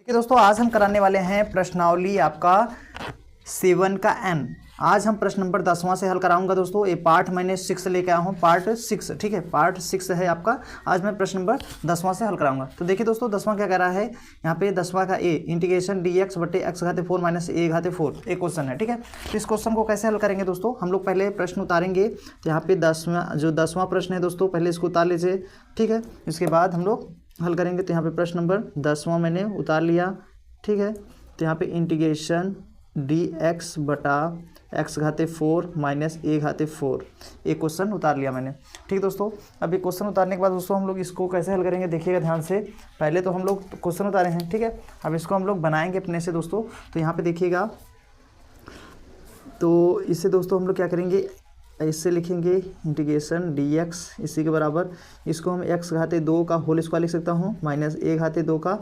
देखिए दोस्तों, आज हम कराने वाले हैं प्रश्नावली आपका 7 का n। आज हम प्रश्न नंबर 10वां से हल कराऊंगा दोस्तों। ये पार्ट मैंने 6 लेके आया हूँ, पार्ट 6, ठीक है, पार्ट 6 है आपका। आज मैं प्रश्न नंबर 10वां से हल कराऊंगा। तो देखिए दोस्तों, 10वां क्या कह रहा है यहाँ पे, 10वां का ए इंटीग्रेशन dx बटे x घाते 4 माइनस a घाते 4 एक क्वेश्चन है, ठीक है। तो इस क्वेश्चन को कैसे हल करेंगे दोस्तों, हम लोग पहले प्रश्न उतारेंगे। तो यहाँ पे 10वां प्रश्न है दोस्तों, पहले इसको उतार लीजिए, ठीक है। इसके बाद हम लोग हल करेंगे। तो यहाँ पे प्रश्न नंबर 10वां मैंने उतार लिया, ठीक है। तो यहाँ पे इंटीग्रेशन dx बटा x घाते 4 माइनस a घाते 4 एक क्वेश्चन उतार लिया मैंने, ठीक है दोस्तों। अब ये क्वेश्चन उतारने के बाद दोस्तों हम लोग इसको कैसे हल करेंगे देखिएगा ध्यान से। पहले तो हम लोग क्वेश्चन उतारे हैं, ठीक है। अब इसको हम लोग बनाएंगे अपने से दोस्तों। तो यहाँ पे देखिएगा, तो इससे दोस्तों हम लोग क्या करेंगे, इससे लिखेंगे इंटीग्रेशन dx इसी के बराबर, इसको हम x घाते 2 का होल स्क्वायर लिख सकता हूँ माइनस a घाते 2 का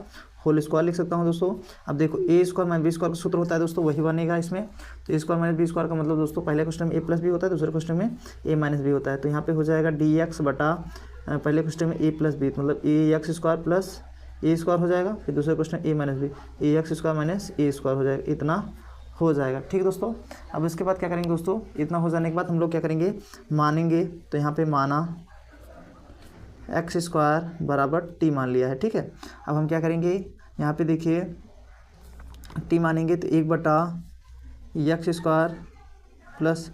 होल स्क्वायर लिख सकता हूँ दोस्तों। अब देखो ए स्क्वायर माइनस बी स्क्वायर का सूत्र होता है दोस्तों, वही बनेगा इसमें। तो ए स्क्वायर माइनस बी स्क्वायर का मतलब दोस्तों पहले क्वेश्चन में ए प्लस बी होता है, दूसरे क्वेश्चन में ए माइनस बी होता है। तो यहाँ पे हो जाएगा dx बटा पहले क्वेश्चन में ए प्लस बी, मतलब ए एक्स स्क्वायर प्लस ए स्क्वायर हो जाएगा, फिर दूसरे question A minus B, A x square minus a square हो जाएगा, इतना हो जाएगा, ठीक है दोस्तों। अब इसके बाद क्या करेंगे दोस्तों, इतना हो जाने के बाद हम लोग क्या करेंगे, मानेंगे। तो यहाँ पे माना एक्स स्क्वायर बराबर टी मान लिया है, ठीक है। अब हम क्या करेंगे, यहाँ पे देखिए टी मानेंगे तो 1 बटा एक्स स्क्वायर प्लस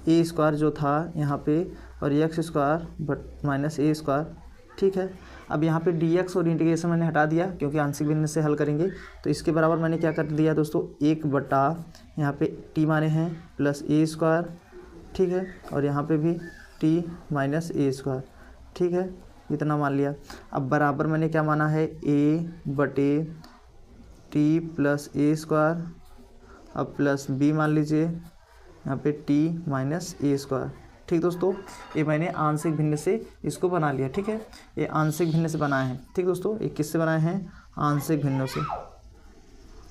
ए स्क्वायर जो था यहाँ पे, और x square but minus a square, ठीक है। अब यहाँ पे dx और इंटीग्रेशन मैंने हटा दिया क्योंकि आंशिक भिन्न से हल करेंगे। तो इसके बराबर मैंने क्या कर दिया दोस्तों, 1 बटा यहाँ पे टी माने हैं प्लस ए स्क्वायर, ठीक है, और यहाँ पे भी टी माइनस ए स्क्वायर, ठीक है, इतना मान लिया। अब बराबर मैंने क्या माना है, a बटे टी प्लस ए स्क्वायर, अब प्लस b मान लीजिए यहाँ पे t माइनस ए स्क्वायर, ठीक दोस्तों। ये मैंने आंशिक भिन्न से इसको बना लिया, ठीक है। ये आंशिक भिन्न से बनाए हैं, ठीक दोस्तों। ये किससे बनाए हैं, आंशिक भिन्नों से,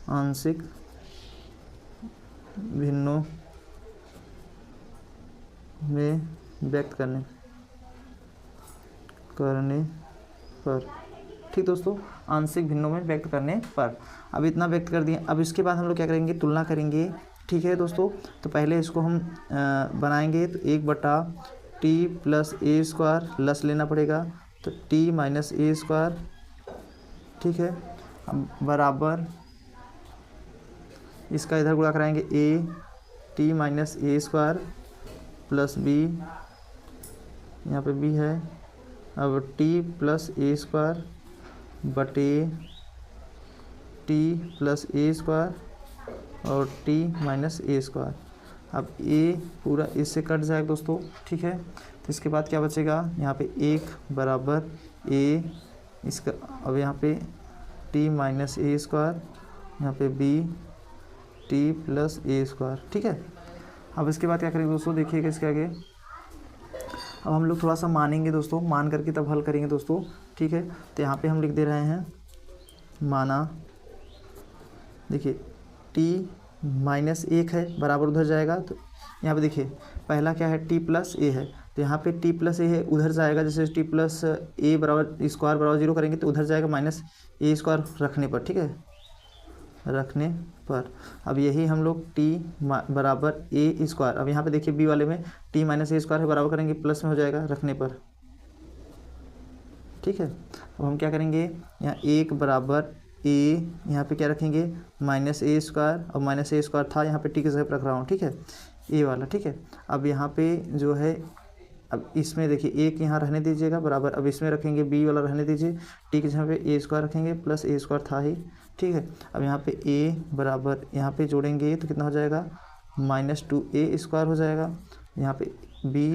आंशिक भिन्नों में व्यक्त करने पर, ठीक दोस्तों, आंशिक भिन्नों में व्यक्त करने पर। अब इतना व्यक्त कर दिए। अब इसके बाद हम लोग क्या करेंगे, तुलना करेंगे, ठीक है दोस्तों। तो पहले इसको हम बनाएंगे। तो 1 बटा टी प्लस ए स्क्वायर लस लेना पड़ेगा, तो टी माइनस ए स्क्वायर, ठीक है। अब बराबर इसका इधर गुणा कराएंगे, a t minus a square plus b, यहाँ पे बी है। अब टी प्लस ए स्क्वायर बटे टी प्लस ए स्क्वायर और टी माइनस ए स्क्वायर। अब ए पूरा इससे कट जाएगा दोस्तों, ठीक है। तो इसके बाद क्या बचेगा, यहाँ पे 1 बराबर ए इसका, अब यहाँ पे टी माइनस ए स्क्वायर, यहाँ पे बी टी प्लस ए स्क्वायर, ठीक है। अब इसके बाद क्या करेंगे दोस्तों, देखिएगा इसके आगे। अब हम लोग थोड़ा सा मानेंगे दोस्तों, मान करके तब हल करेंगे दोस्तों, ठीक है। तो यहाँ पे हम लिख दे रहे हैं माना, देखिए t माइनस 1 है, बराबर उधर जाएगा। तो यहाँ पे देखिए पहला क्या है, t प्लस ए है, तो यहाँ पे t प्लस ए है, उधर जाएगा। जैसे t प्लस ए बराबर स्क्वायर बराबर 0 करेंगे तो उधर जाएगा माइनस ए स्क्वायर रखने पर, ठीक है, रखने पर। अब यही हम लोग t बराबर ए स्क्वायर, अब यहाँ पे देखिए b वाले में t माइनस ए स्क्वायर है, बराबर करेंगे प्लस में हो जाएगा रखने पर, ठीक है। अब हम क्या करेंगे, यहाँ 1 बराबर ए, यहाँ पे क्या रखेंगे माइनस ए स्क्वायर, और माइनस ए स्क्वायर था यहाँ पे टी की जगह रख रहा हूँ, ठीक है, ए वाला, ठीक है। अब यहाँ पे जो है, अब इसमें देखिए 1 यहाँ रहने दीजिएगा बराबर, अब इसमें रखेंगे बी वाला रहने दीजिए, टी की जगह पे ए स्क्वायर रखेंगे प्लस ए स्क्वायर था ही, ठीक है। अब यहाँ पे ए बराबर यहाँ पे जोड़ेंगे तो कितना हो जाएगा, माइनस 2a स्क्वायर हो जाएगा, यहाँ पे बी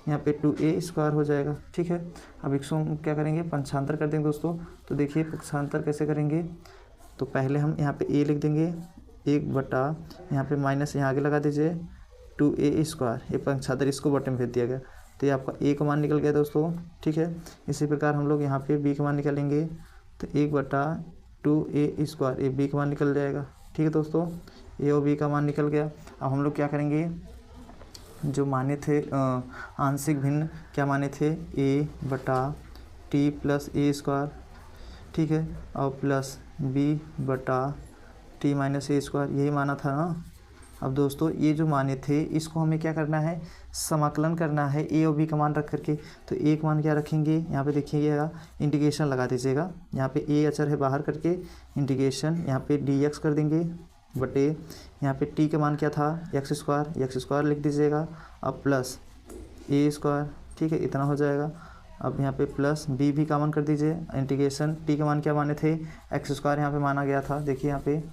यहाँ पे 2a स्क्वायर हो जाएगा, ठीक है। अब इसको हम क्या करेंगे, पंचांतर कर देंगे दोस्तों। तो देखिए पंचांतर कैसे करेंगे, तो पहले हम यहाँ पे a लिख देंगे, 1 बटा यहाँ पे माइनस यहाँ आगे लगा दीजिए 2a स्क्वायर, ये पंचांतर इसको बटे में भेज दिया गया। तो ये आपका a का मान निकल गया दोस्तों, ठीक है। इसी प्रकार हम लोग यहाँ पे b का मान निकालेंगे, तो 1 बटा 2a स्क्वायर, ये b का मान निकल जाएगा, ठीक है दोस्तों। a और b का मान निकल गया। अब हम लोग क्या करेंगे, जो माने थे आंशिक भिन्न क्या माने थे, a बटा टी प्लस ए स्क्वायर ठीक है, और प्लस बी बटा टी माइनस ए स्क्वायर, यही माना था ना। अब दोस्तों ये जो माने थे इसको हमें क्या करना है, समाकलन करना है ए और बी का मान रख करके। तो एक मान क्या रखेंगे, यहाँ पे देखिएगा इंटीग्रेशन लगा दीजिएगा, यहाँ पे ए अचर है बाहर करके इंटीग्रेशन यहाँ पे डी एक्स कर देंगे बटे यहाँ पे टी का मान क्या था एक्स स्क्वायर लिख दीजिएगा। अब प्लस ए स्क्वायर, ठीक है, इतना हो जाएगा। अब यहाँ पे प्लस बी भी कॉमन कर दीजिए, इंटीग्रेशन टी के मान क्या माने थे एक्स स्क्वायर यहाँ पे माना गया था, देखिए यहाँ पे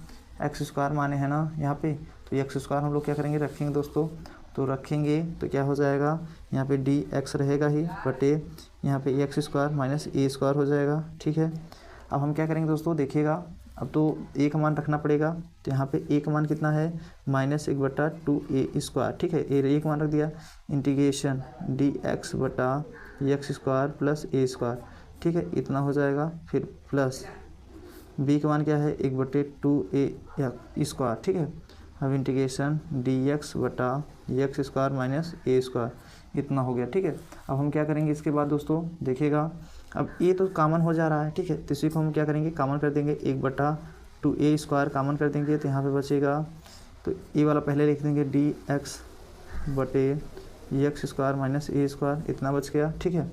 एक्स स्क्वायर माने हैं ना यहाँ पे। तो एक्स स्क्वायर हम लोग क्या करेंगे रखेंगे दोस्तों, तो रखेंगे तो क्या हो जाएगा यहाँ पे डी एक्स रहेगा ही बटे यहाँ पे x square minus a square हो जाएगा, ठीक है। अब हम क्या करेंगे दोस्तों देखिएगा, अब तो ए का मान रखना पड़ेगा, तो यहाँ पे ए का मान कितना है -1/2a स्क्वायर, ठीक है, ए का मान रख दिया, इंटीग्रेशन डी एक्स बटा एक्स स्क्वायर प्लस ए स्क्वायर, ठीक है, इतना हो जाएगा। फिर प्लस बी का मान क्या है 1/2a स्क्वायर, ठीक है। अब इंटीग्रेशन डी एक्स बटा X square minus a square, इतना हो गया, ठीक है। अब हम क्या करेंगे इसके बाद दोस्तों देखिएगा, अब ये तो कॉमन हो जा रहा है, ठीक है, तो इसी को हम क्या करेंगे कॉमन कर देंगे, 1/2a स्क्वायर कॉमन कर देंगे, तो यहाँ पे बचेगा, तो ए वाला पहले लिख देंगे डी एक्स बटे x square minus a square, इतना बच गया, ठीक है।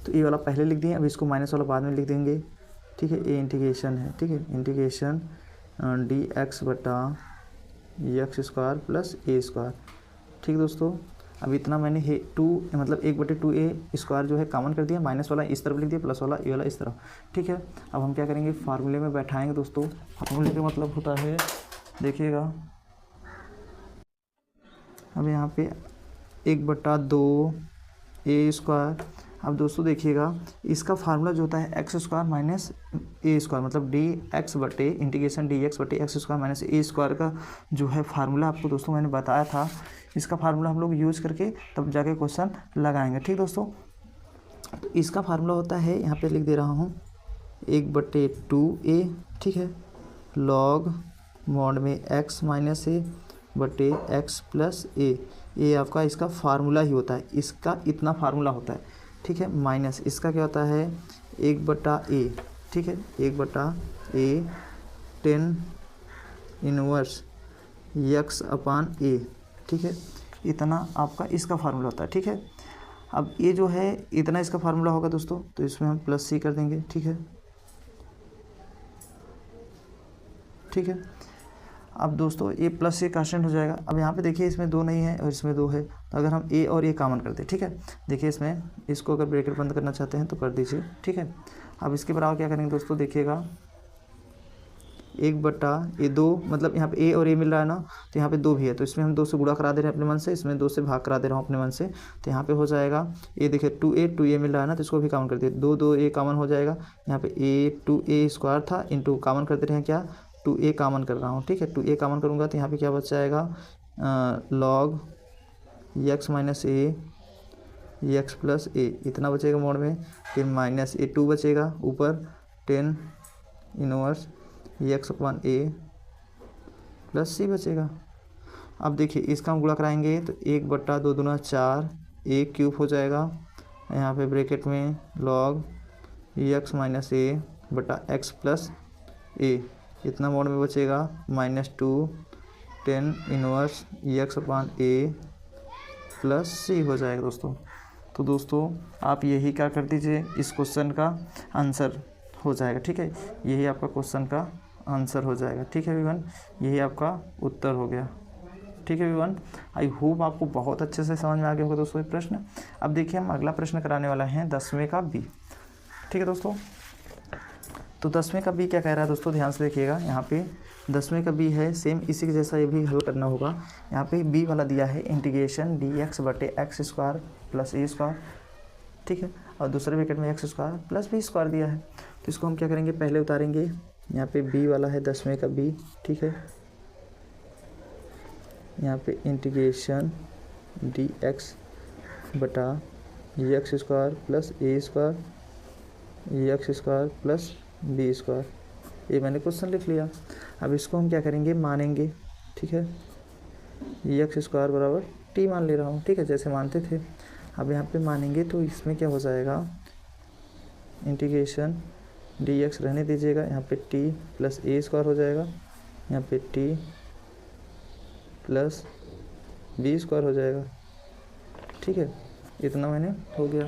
तो ए वाला पहले लिख दिए, अब इसको माइनस वाला बाद में लिख देंगे, ठीक है। ए इंटीग्रेशन है, ठीक है, इंटीग्रेशन डी एक्स बटा एक्स स्क्वायर प्लस ए स्क्वायर, ठीक दोस्तों। अब इतना मैंने है 2 मतलब 1/2a स्क्वायर जो है कॉमन कर दिया, माइनस वाला इस तरफ लिख दिया, प्लस वाला ए वाला इस तरफ, ठीक है। अब हम क्या करेंगे फार्मूले में बैठाएंगे दोस्तों, फार्मूले का मतलब होता है देखिएगा, अब यहाँ पे 1/2a स्क्वायर। अब दोस्तों देखिएगा इसका फार्मूला जो होता है x square minus a square, मतलब डी एक्स बटे इंटीग्रेशन डी एक्स बटे x square minus a square का जो है फार्मूला आपको दोस्तों मैंने बताया था, इसका फार्मूला हम लोग यूज़ करके तब जाके क्वेश्चन लगाएंगे, ठीक दोस्तों। तो इसका फार्मूला होता है, यहाँ पे लिख दे रहा हूँ 1/2a, ठीक है, लॉग मॉड में x माइनस ए बटे एक्स प्लस ए, ये आपका इसका फार्मूला ही होता है, इसका इतना फार्मूला होता है, ठीक है, माइनस इसका क्या होता है 1/a, ठीक है, 1/a 10 इनवर्स x/a, ठीक है, इतना आपका इसका फार्मूला होता है, ठीक है। अब ये जो है इतना इसका फार्मूला होगा दोस्तों, तो इसमें हम प्लस सी कर देंगे, ठीक है, ठीक है। अब दोस्तों ये प्लस से कांस्टेंट हो जाएगा। अब यहाँ पे देखिए इसमें 2 नहीं है और इसमें 2 है, तो अगर हम ए और ए कॉमन कर दें, ठीक है, देखिए इसमें इसको अगर ब्रैकेट बंद करना चाहते हैं तो कर दीजिए, ठीक है। अब इसके बराबर क्या करेंगे दोस्तों देखिएगा 1/2 मतलब यहाँ पे ए और ए मिल रहा है ना, तो यहाँ पे 2 भी है, तो इसमें हम 2 से गुणा करा दे रहे हैं अपने मन से, इसमें 2 से भाग करा दे रहा हूँ अपने मन से, तो यहाँ पे हो जाएगा ये देखिए 2a मिल रहा है ना, तो इसको भी कॉमन कर दिए, 2 कॉमन हो जाएगा, यहाँ पे ए 2a स्क्वायर था इंटू कॉमन कर दे रहे हैं क्या 2a कॉमन कर रहा हूँ, ठीक है, 2a कॉमन करूँगा तो यहाँ पे क्या बच जाएगा लॉग एक्स माइनस ए एक्स प्लस ए, इतना बचेगा मोड में, फिर माइनस ए 2 बचेगा ऊपर 10 इनवर्स x/a प्लस सी बचेगा। अब देखिए इसका हम गुणा कराएंगे तो 1/2 दूना 4 a क्यूब हो जाएगा, यहाँ पे ब्रैकेट में लॉग x माइनस ए बटा एक्स प्लस ए, इतना मोड में बचेगा -2 10 इनवर्स x/a प्लस सी हो जाएगा दोस्तों। तो दोस्तों आप यही क्या कर दीजिए, इस क्वेश्चन का आंसर हो जाएगा, ठीक है, यही आपका क्वेश्चन का आंसर हो जाएगा, ठीक है एवरीवन, यही आपका उत्तर हो गया, ठीक है एवरीवन। आई होप आपको बहुत अच्छे से समझ में आ गया होगा दोस्तों ये प्रश्न। अब देखिए हम अगला प्रश्न कराने वाला है 10वें का बी, ठीक है दोस्तों। तो 10वें का बी क्या कह रहा है दोस्तों, ध्यान से देखिएगा, यहाँ पे 10वें का बी है सेम इसी के जैसा, ये भी हल करना होगा। यहाँ पे बी वाला दिया है इंटीग्रेशन डी एक्स बटे एक्स स्क्वायर प्लस ए स्क्वायर, ठीक है, और दूसरे ब्रैकेट में x square plus B square दिया है। तो इसको हम क्या करेंगे पहले उतारेंगे, यहाँ पे बी वाला है 10वें का बी, ठीक है, यहाँ पे इंटीग्रेशन डी एक्स बटा एक्स स्क्वायर प्लस ए square X square plus B square, ये मैंने क्वेश्चन लिख लिया। अब इसको हम क्या करेंगे मानेंगे, ठीक है, एक्स स्क्वायर बराबर टी मान ले रहा हूँ, ठीक है, जैसे मानते थे। अब यहाँ पे मानेंगे तो इसमें क्या हो जाएगा इंटीग्रेशन डी एक्स रहने दीजिएगा, यहाँ पे टी प्लस ए स्क्वायर हो जाएगा, यहाँ पे टी प्लस बी स्क्वायर हो जाएगा। ठीक है, इतना मैंने हो गया।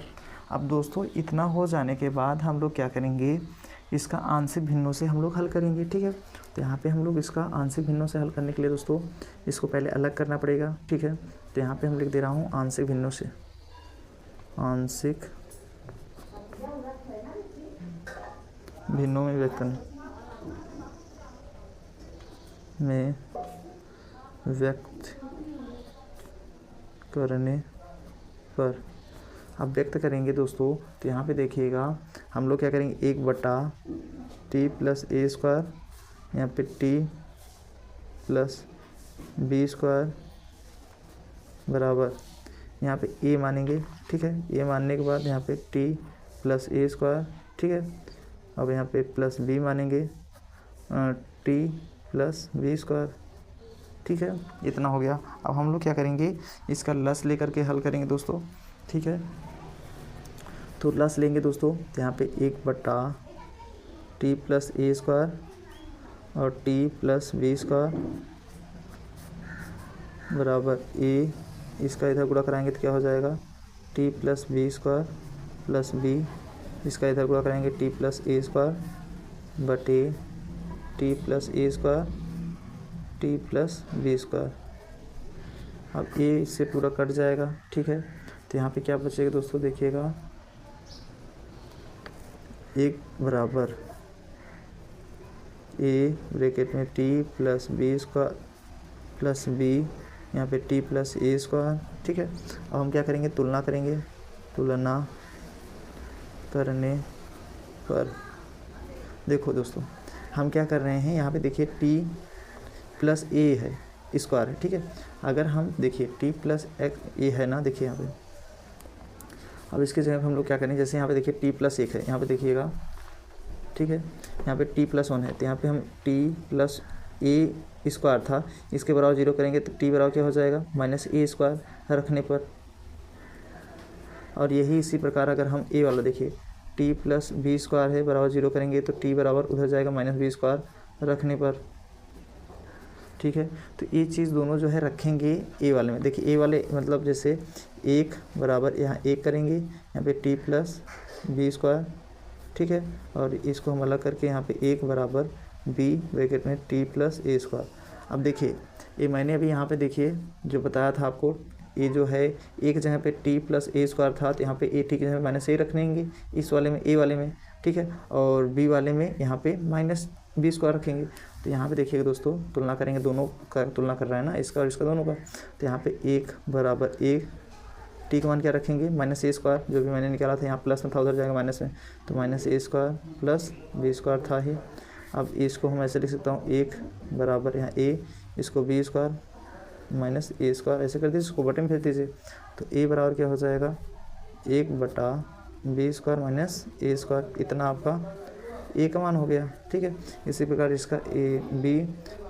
अब दोस्तों इतना हो जाने के बाद हम लोग क्या करेंगे, इसका आंशिक भिन्नों से हम लोग हल करेंगे। ठीक है, तो यहाँ पे हम लोग इसका आंशिक भिन्नों से हल करने के लिए दोस्तों इसको पहले अलग करना पड़ेगा। ठीक है, तो यहाँ पे हम लिख दे रहा हूँ आंशिक भिन्नों से, आंशिक भिन्नों में व्यक्त करने पर। अब व्यक्त करेंगे दोस्तों, तो यहाँ पे देखिएगा हम लोग क्या करेंगे, 1/t प्लस ए स्क्वायर, यहाँ पे टी प्लस बी स्क्वायर बराबर, यहाँ पे ए मानेंगे। ठीक है, ए मानने के बाद यहाँ पे टी प्लस ए स्क्वायर। ठीक है, अब यहाँ पे प्लस बी मानेंगे, टी प्लस बी स्क्वायर। ठीक है, इतना हो गया। अब हम लोग क्या करेंगे, इसका लस लेकर के हल करेंगे दोस्तों। ठीक है, तो लस लेंगे दोस्तों, तो यहाँ पे 1/t प्लस ए स्क्वायर और टी प्लस बी स्क्वायर बराबर ए, इसका इधर गुणा कराएंगे तो क्या हो जाएगा, T plus B square plus B, इसका इधर गुणा कराएंगे टी प्लस ए स्क्वायर बटे टी प्लस ए square T plus B square. अब ए इससे पूरा कट जाएगा। ठीक है, तो यहाँ पे क्या बचेगा दोस्तों, देखिएगा 1 बराबर ए ब्रैकेट में t plus B square plus b, यहाँ पे टी प्लस ए स्क्वायर। ठीक है, अब हम क्या करेंगे, तुलना करेंगे, तुलना करने पर देखो दोस्तों हम क्या कर रहे हैं, यहाँ पे देखिए टी प्लस ए है स्क्वायर है। ठीक है, अगर हम देखिए टी प्लस एक्स ए है ना, देखिए यहाँ पे, अब इसके जगह हम लोग क्या करेंगे, जैसे यहाँ पे देखिए टी प्लस 1 है, यहाँ पे देखिएगा। ठीक है, यहाँ पे टी प्लस 1 है, तो यहाँ पे हम टी प्लस ए स्क्वायर था, इसके बराबर 0 करेंगे तो टी बराबर क्या हो जाएगा, माइनस ए स्क्वायर रखने पर। और यही इसी प्रकार अगर हम ए वाला देखिए टी प्लस बी स्क्वायर है, बराबर 0 करेंगे तो टी बराबर उधर जाएगा माइनस बी स्क्वायर रखने पर। ठीक है, तो ये चीज़ दोनों जो है रखेंगे ए वाले में। देखिए ए वाले मतलब जैसे 1 बराबर यहाँ 1 करेंगे, यहाँ पे टी प्लस बी स्क्वायर। ठीक है, और इसको हम अलग करके यहाँ पे 1 बराबर बी ब्रैकेट में टी प्लस ए स्क्वायर। अब देखिए ये मैंने अभी यहाँ पे देखिए जो बताया था आपको, ये जो है एक जगह पे टी प्लस ए स्क्वायर था, तो यहाँ पे ए टी की जगह माइनस ए रखेंगे इस वाले में, ए वाले में। ठीक है, और बी वाले में यहाँ पे माइनस बी स्क्वायर रखेंगे। तो यहाँ पे देखिएगा दोस्तों, तुलना करेंगे, दोनों का तुलना कर रहा है ना, इसका और इसका दोनों का। तो यहाँ पे 1 बराबर 1, टी का मान क्या रखेंगे, माइनस ए स्क्वायर, जो भी मैंने निकाला था यहाँ प्लस में था उधर जाएगा माइनस में, तो minus a square plus B square था ही। अब इसको हम ऐसे लिख सकता हूँ, 1 बराबर यहाँ ए, इसको B square minus a square, ऐसे कर दीजिए, इसको बटे में फेर दीजिए। तो ए बराबर क्या हो जाएगा, 1 बटा B square minus a square, इतना आपका ए का मान हो गया। ठीक है, इसी प्रकार इसका ए बी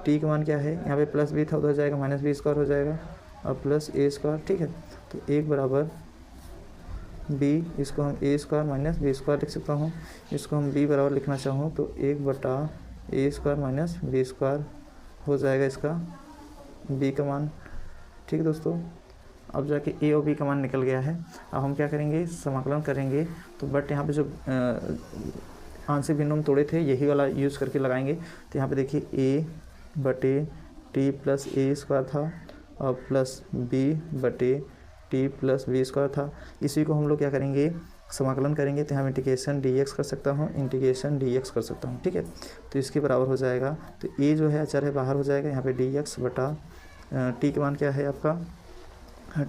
टी का मान क्या है, यहाँ पे प्लस बी था उधर जाएगा माइनस बी स्क्वायर हो जाएगा और प्लस ए स्क्वायर। ठीक है, तो 1 बराबर बी, इसको हम ए स्क्वायर माइनस बी स्क्वायर लिख सकता हूँ। इसको हम बी बराबर लिखना चाहूँ तो 1 बटा ए स्क्वायर माइनस बी स्क्वायर हो जाएगा इसका बी का मान। ठीक है दोस्तों, अब जाके ए और बी का मान निकल गया है। अब हम क्या करेंगे, समाकलन करेंगे, तो बट यहाँ पे जो आंशिक भिन्नों में तोड़े थे यही वाला यूज़ करके लगाएंगे। तो यहाँ पे देखिए ए बटे टी प्लस ए स्क्वायर था और प्लस बी बटे टी प्लस बी स्क्वायर था। इसी को हम लोग क्या करेंगे, समाकलन करेंगे, तो हम इंटीग्रेशन डी एक्स कर सकता हूँ, इंटीग्रेशन डी एक्स कर सकता हूँ। ठीक है, तो इसके बराबर हो जाएगा, तो ए जो है अचर है बाहर हो जाएगा, यहाँ पे डी एक्स बटा टी का मान क्या है आपका,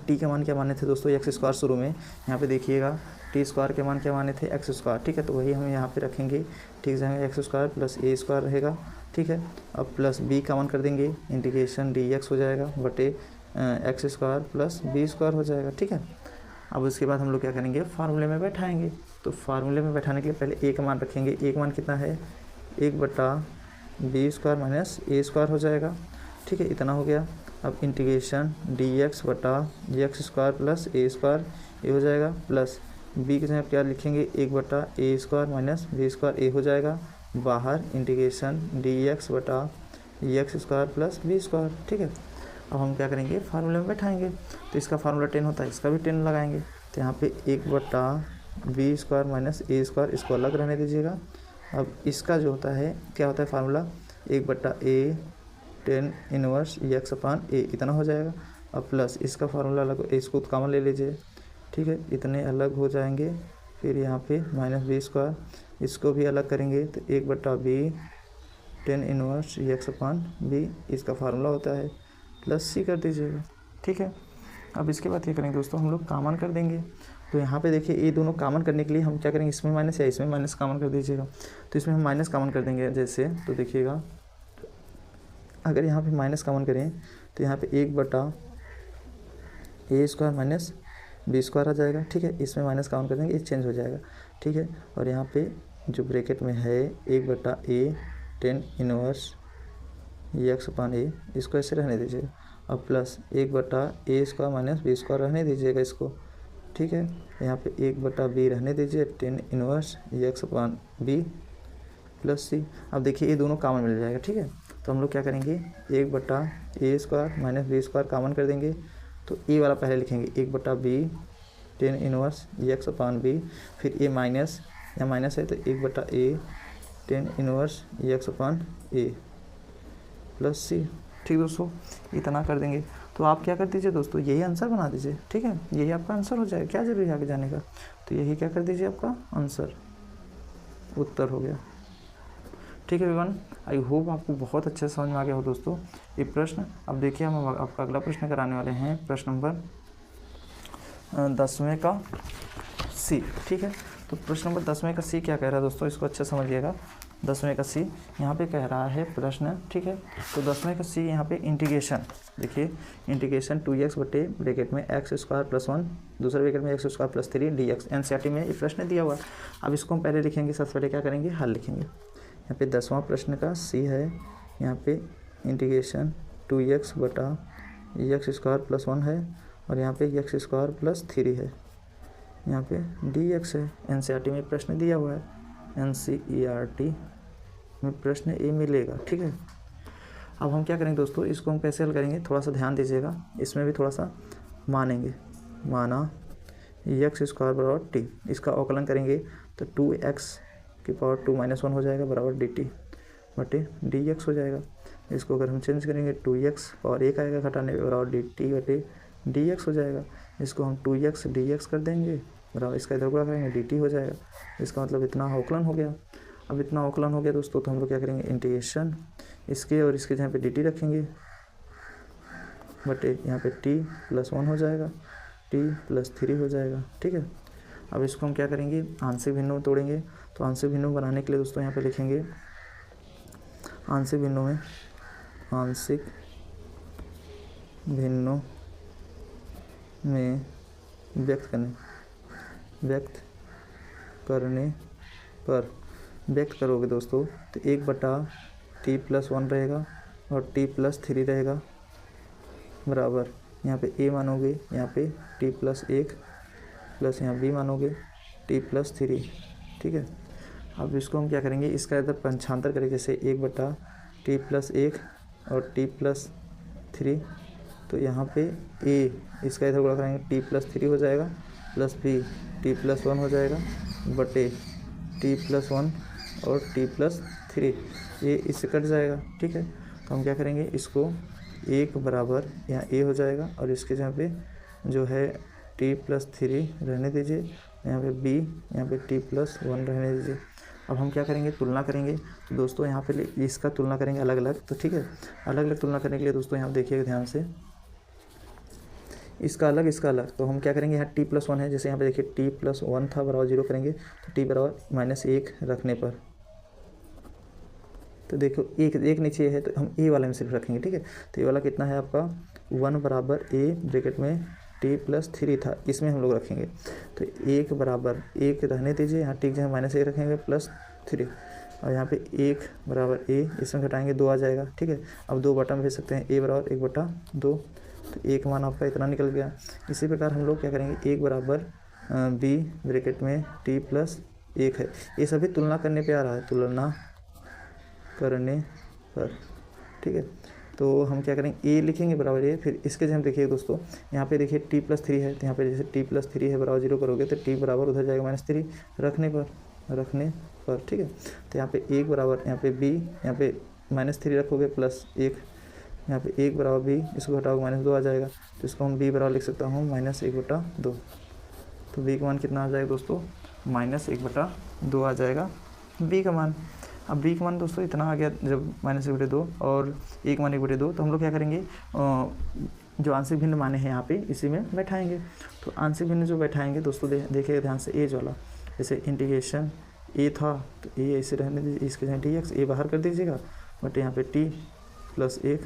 टी के मान क्या माने थे दोस्तों, एक्स स्क्वायर शुरू में, यहाँ पे देखिएगा टी स्क्वायर के मान क्या माने थे, एक्स स्क्वायर। ठीक है, तो वही हम यहाँ पे रखेंगे, ठीक जाएंगे, एक्स स्क्वायर प्लस ए स्क्वायर रहेगा। ठीक है, अब प्लस बी का मान कर देंगे, इंटीग्रेशन डी एक्स हो जाएगा बटे x square plus B square हो जाएगा। ठीक है, अब उसके बाद हम लोग क्या करेंगे, फार्मूले में बैठाएंगे। तो फार्मूले में बैठाने के लिए पहले ए का मान रखेंगे, ए का मान कितना है, 1 बटा B square minus a square हो जाएगा। ठीक है, इतना हो गया। अब इंटीग्रेशन डी एक्स बटा एक्स स्क्वायर प्लस ए स्क्वायर ये हो जाएगा, प्लस बी की जगह क्या लिखेंगे, 1/a² माइनस b² ए हो जाएगा, बाहर इंटीग्रेशन dx बटा x² प्लस b²। ठीक है, अब हम क्या करेंगे, फार्मूले में बैठाएंगे। तो इसका फार्मूला 10 होता है, इसका भी 10 लगाएंगे। तो यहाँ पे 1/b² माइनस a², इसको अलग रहने दीजिएगा। अब इसका जो होता है क्या होता है फार्मूला, 1/a 10 इनवर्स x/a इतना हो जाएगा। अब प्लस इसका फार्मूला अलग, इसको कॉमन ले लीजिए। ठीक है, इतने अलग हो जाएंगे। फिर यहाँ पे माइनस b², इसको भी अलग करेंगे तो 1/b 10 इनवर्स x/b इसका फार्मूला होता है, प्लस c कर दीजिएगा। ठीक है, अब इसके बाद क्या करेंगे दोस्तों, हम लोग कॉमन कर देंगे। तो यहाँ पे देखिए ये दोनों कॉमन करने के लिए हम क्या करेंगे, इसमें माइनस या इसमें माइनस कॉमन कर दीजिएगा। तो इसमें हम माइनस कॉमन कर देंगे जैसे, तो देखिएगा अगर यहाँ पे माइनस कॉमन करें तो यहाँ पे 1/a² माइनस b² आ जाएगा। ठीक है, इसमें माइनस कॉमन कर देंगे, ये चेंज हो जाएगा। ठीक है, और यहाँ पे जो ब्रैकेट में है 1/a 10 इनवर्स x/a इसको ऐसे रहने दीजिएगा। अब प्लस 1/a² माइनस b² रहने दीजिएगा इसको। ठीक है, यहाँ पे 1/b रहने दीजिए 10 इनवर्स x/b प्लस c। अब देखिए ये दोनों कॉमन मिल जाएगा। ठीक है, तो हम लोग क्या करेंगे, 1/a² माइनस b² कॉमन कर देंगे। तो ए वाला पहले लिखेंगे, 1/b 10 इनवर्स x/b, फिर ए माइनस, यहाँ माइनस है तो 1/a 10 इनवर्स x/a प्लस सी। ठीक दोस्तों, इतना कर देंगे। तो आप क्या कर दीजिए दोस्तों, यही आंसर बना दीजिए। ठीक है, यही आपका आंसर हो जाएगा, क्या जरूरी है आगे जाने का। तो यही क्या कर दीजिए, आपका आंसर उत्तर हो गया। ठीक है एवरीवन, आई होप आपको बहुत अच्छे से समझ में आ गया हो दोस्तों ये प्रश्न। अब देखिए हम आपका अगला प्रश्न कराने वाले हैं, प्रश्न नंबर 10वें का सी। ठीक है, तो प्रश्न नंबर 10वें का सी क्या कह रहा है दोस्तों, इसको अच्छे समझिएगा। 10वें का सी यहाँ पे कह रहा है प्रश्न। ठीक है, तो 10वें का सी यहाँ पे इंटीग्रेशन, देखिए इंटीग्रेशन 2x बटे ब्रैकेट में x² प्लस 1 दूसरे ब्रैकेट में x² प्लस 3 dx एनसीईआरटी में ये प्रश्न दिया हुआ है। अब इसको हम पहले लिखेंगे, सबसे पहले क्या करेंगे, हल लिखेंगे। यहाँ पे 10वां प्रश्न का सी है, यहाँ पे इंटीग्रेशन 2x बटा x² प्लस 1 है, और यहाँ पे x² प्लस 3 है, यहाँ पे dx है। एनसीईआरटी में प्रश्न दिया हुआ है, एनसीईआरटी में प्रश्न ये मिलेगा। ठीक है, अब हम क्या करेंगे दोस्तों, इसको हम कैसे हल करेंगे, थोड़ा सा ध्यान दीजिएगा, इसमें भी थोड़ा सा मानेंगे। माना x² बराबर t, इसका अवकलन करेंगे तो 2x की पावर 2 माइनस 1 हो जाएगा बराबर dt बटे dx हो जाएगा। इसको अगर हम चेंज करेंगे 2x पावर 1 आएगा घटाने पे बराबर dt बटे dx हो जाएगा। इसको हम 2x dx कर देंगे बराबर, इसका इधर गुणा करेंगे dt हो जाएगा। इसका मतलब इतना अवकलन हो गया। अब इतना अवकलन हो गया दोस्तों, तो हम लोग क्या करेंगे, इंटीग्रेशन इसके और इसके जहाँ पे dt रखेंगे बटे यहाँ पे t प्लस 1 हो जाएगा, t प्लस 3 हो जाएगा। ठीक है, अब इसको हम क्या करेंगे, आंशिक भिन्नों तोड़ेंगे। तो आंशिक भिन्नों बनाने के लिए दोस्तों यहाँ पे लिखेंगे, आंशिक भिन्नों में व्यक्त करोगे दोस्तों तो 1/t प्लस 1 रहेगा और t प्लस 3 रहेगा बराबर, यहाँ पे a मानोगे, यहाँ पे t प्लस 1 प्लस यहाँ b मानोगे t प्लस 3। ठीक है, अब इसको हम क्या करेंगे, इसका इधर पंचांतर करेंगे, जैसे 1/t प्लस 1 और t प्लस 3। तो यहाँ पे a इसका इधर गुणा करेंगे, t प्लस 3 हो जाएगा प्लस b t प्लस 1 हो जाएगा बटे t प्लस 1 और t प्लस 3, ये इससे कट जाएगा। ठीक है, तो हम क्या करेंगे, इसको 1 बराबर यहाँ a हो जाएगा और इसके जहाँ पे जो है t प्लस 3 रहने दीजिए, यहाँ पे b यहाँ पे t प्लस 1 रहने दीजिए। अब हम क्या करेंगे, तुलना करेंगे। तो दोस्तों यहाँ पे इसका तुलना करेंगे अलग अलग। तो ठीक है, अलग अलग तुलना करने के लिए दोस्तों यहाँ देखिएगा ध्यान से, इसका अलग इसका अलग। तो हम क्या करेंगे, यहाँ t प्लस 1 है, जैसे यहाँ पे देखिए t प्लस 1 था बराबर 0 करेंगे तो t बराबर -1 रखने पर, तो देखो एक नीचे है तो हम a वाले में सिर्फ रखेंगे। ठीक है, तो ये वाला कितना है आपका 1 बराबर a ब्रैकेट में t प्लस 3 था, इसमें हम लोग रखेंगे। तो 1 बराबर 1 रहने दीजिए, यहाँ t जहाँ -1 रखेंगे प्लस 3, और यहाँ पे 1 बराबर a, इसमें घटाएंगे 2 आ जाएगा। ठीक है, अब 2 बटा में भेज सकते हैं, a बराबर 1/2, तो 1 मान आपका इतना निकल गया। इसी प्रकार हम लोग क्या करेंगे, 1 बराबर बी ब्रैकेट में टी प्लस 1 है। ये सभी तुलना करने पे आ रहा है, तुलना करने पर, ठीक है। तो हम क्या करेंगे, ए लिखेंगे बराबर ए, फिर इसके जगह हम देखिए दोस्तों, यहाँ पे देखिए टी प्लस 3 है, तो यहाँ पे जैसे टी प्लस 3 है बराबर 0 करोगे तो टी बराबर उधर जाएगा -3 रखने पर, ठीक है। तो यहाँ पे 1 बराबर, यहाँ पे बी, यहाँ पे -3 रखोगे प्लस 1, यहाँ पे 1 बराबर बी, इसको घटाओगे -2 आ जाएगा, तो इसको हम बी बराबर लिख सकता हूँ -1/2। तो बी का मान कितना आ जाएगा दोस्तों, -1/2 आ जाएगा बी का मान। अब बी का मान दोस्तों इतना आ गया, जब -1/2 और ए का मान 1/2, तो हम लोग क्या करेंगे, जो आंशिक भिन्न माने हैं यहाँ पे इसी में बैठाएंगे। तो आंशिक भिन्न जो बैठाएंगे दोस्तों देखिएगा ध्यान से, एज वाला, जैसे इंटीग्रेशन ए था तो ए ऐसे रहने दीजिए, इसके जगह dx ए बाहर कर दीजिएगा, बट यहाँ पे t + 1।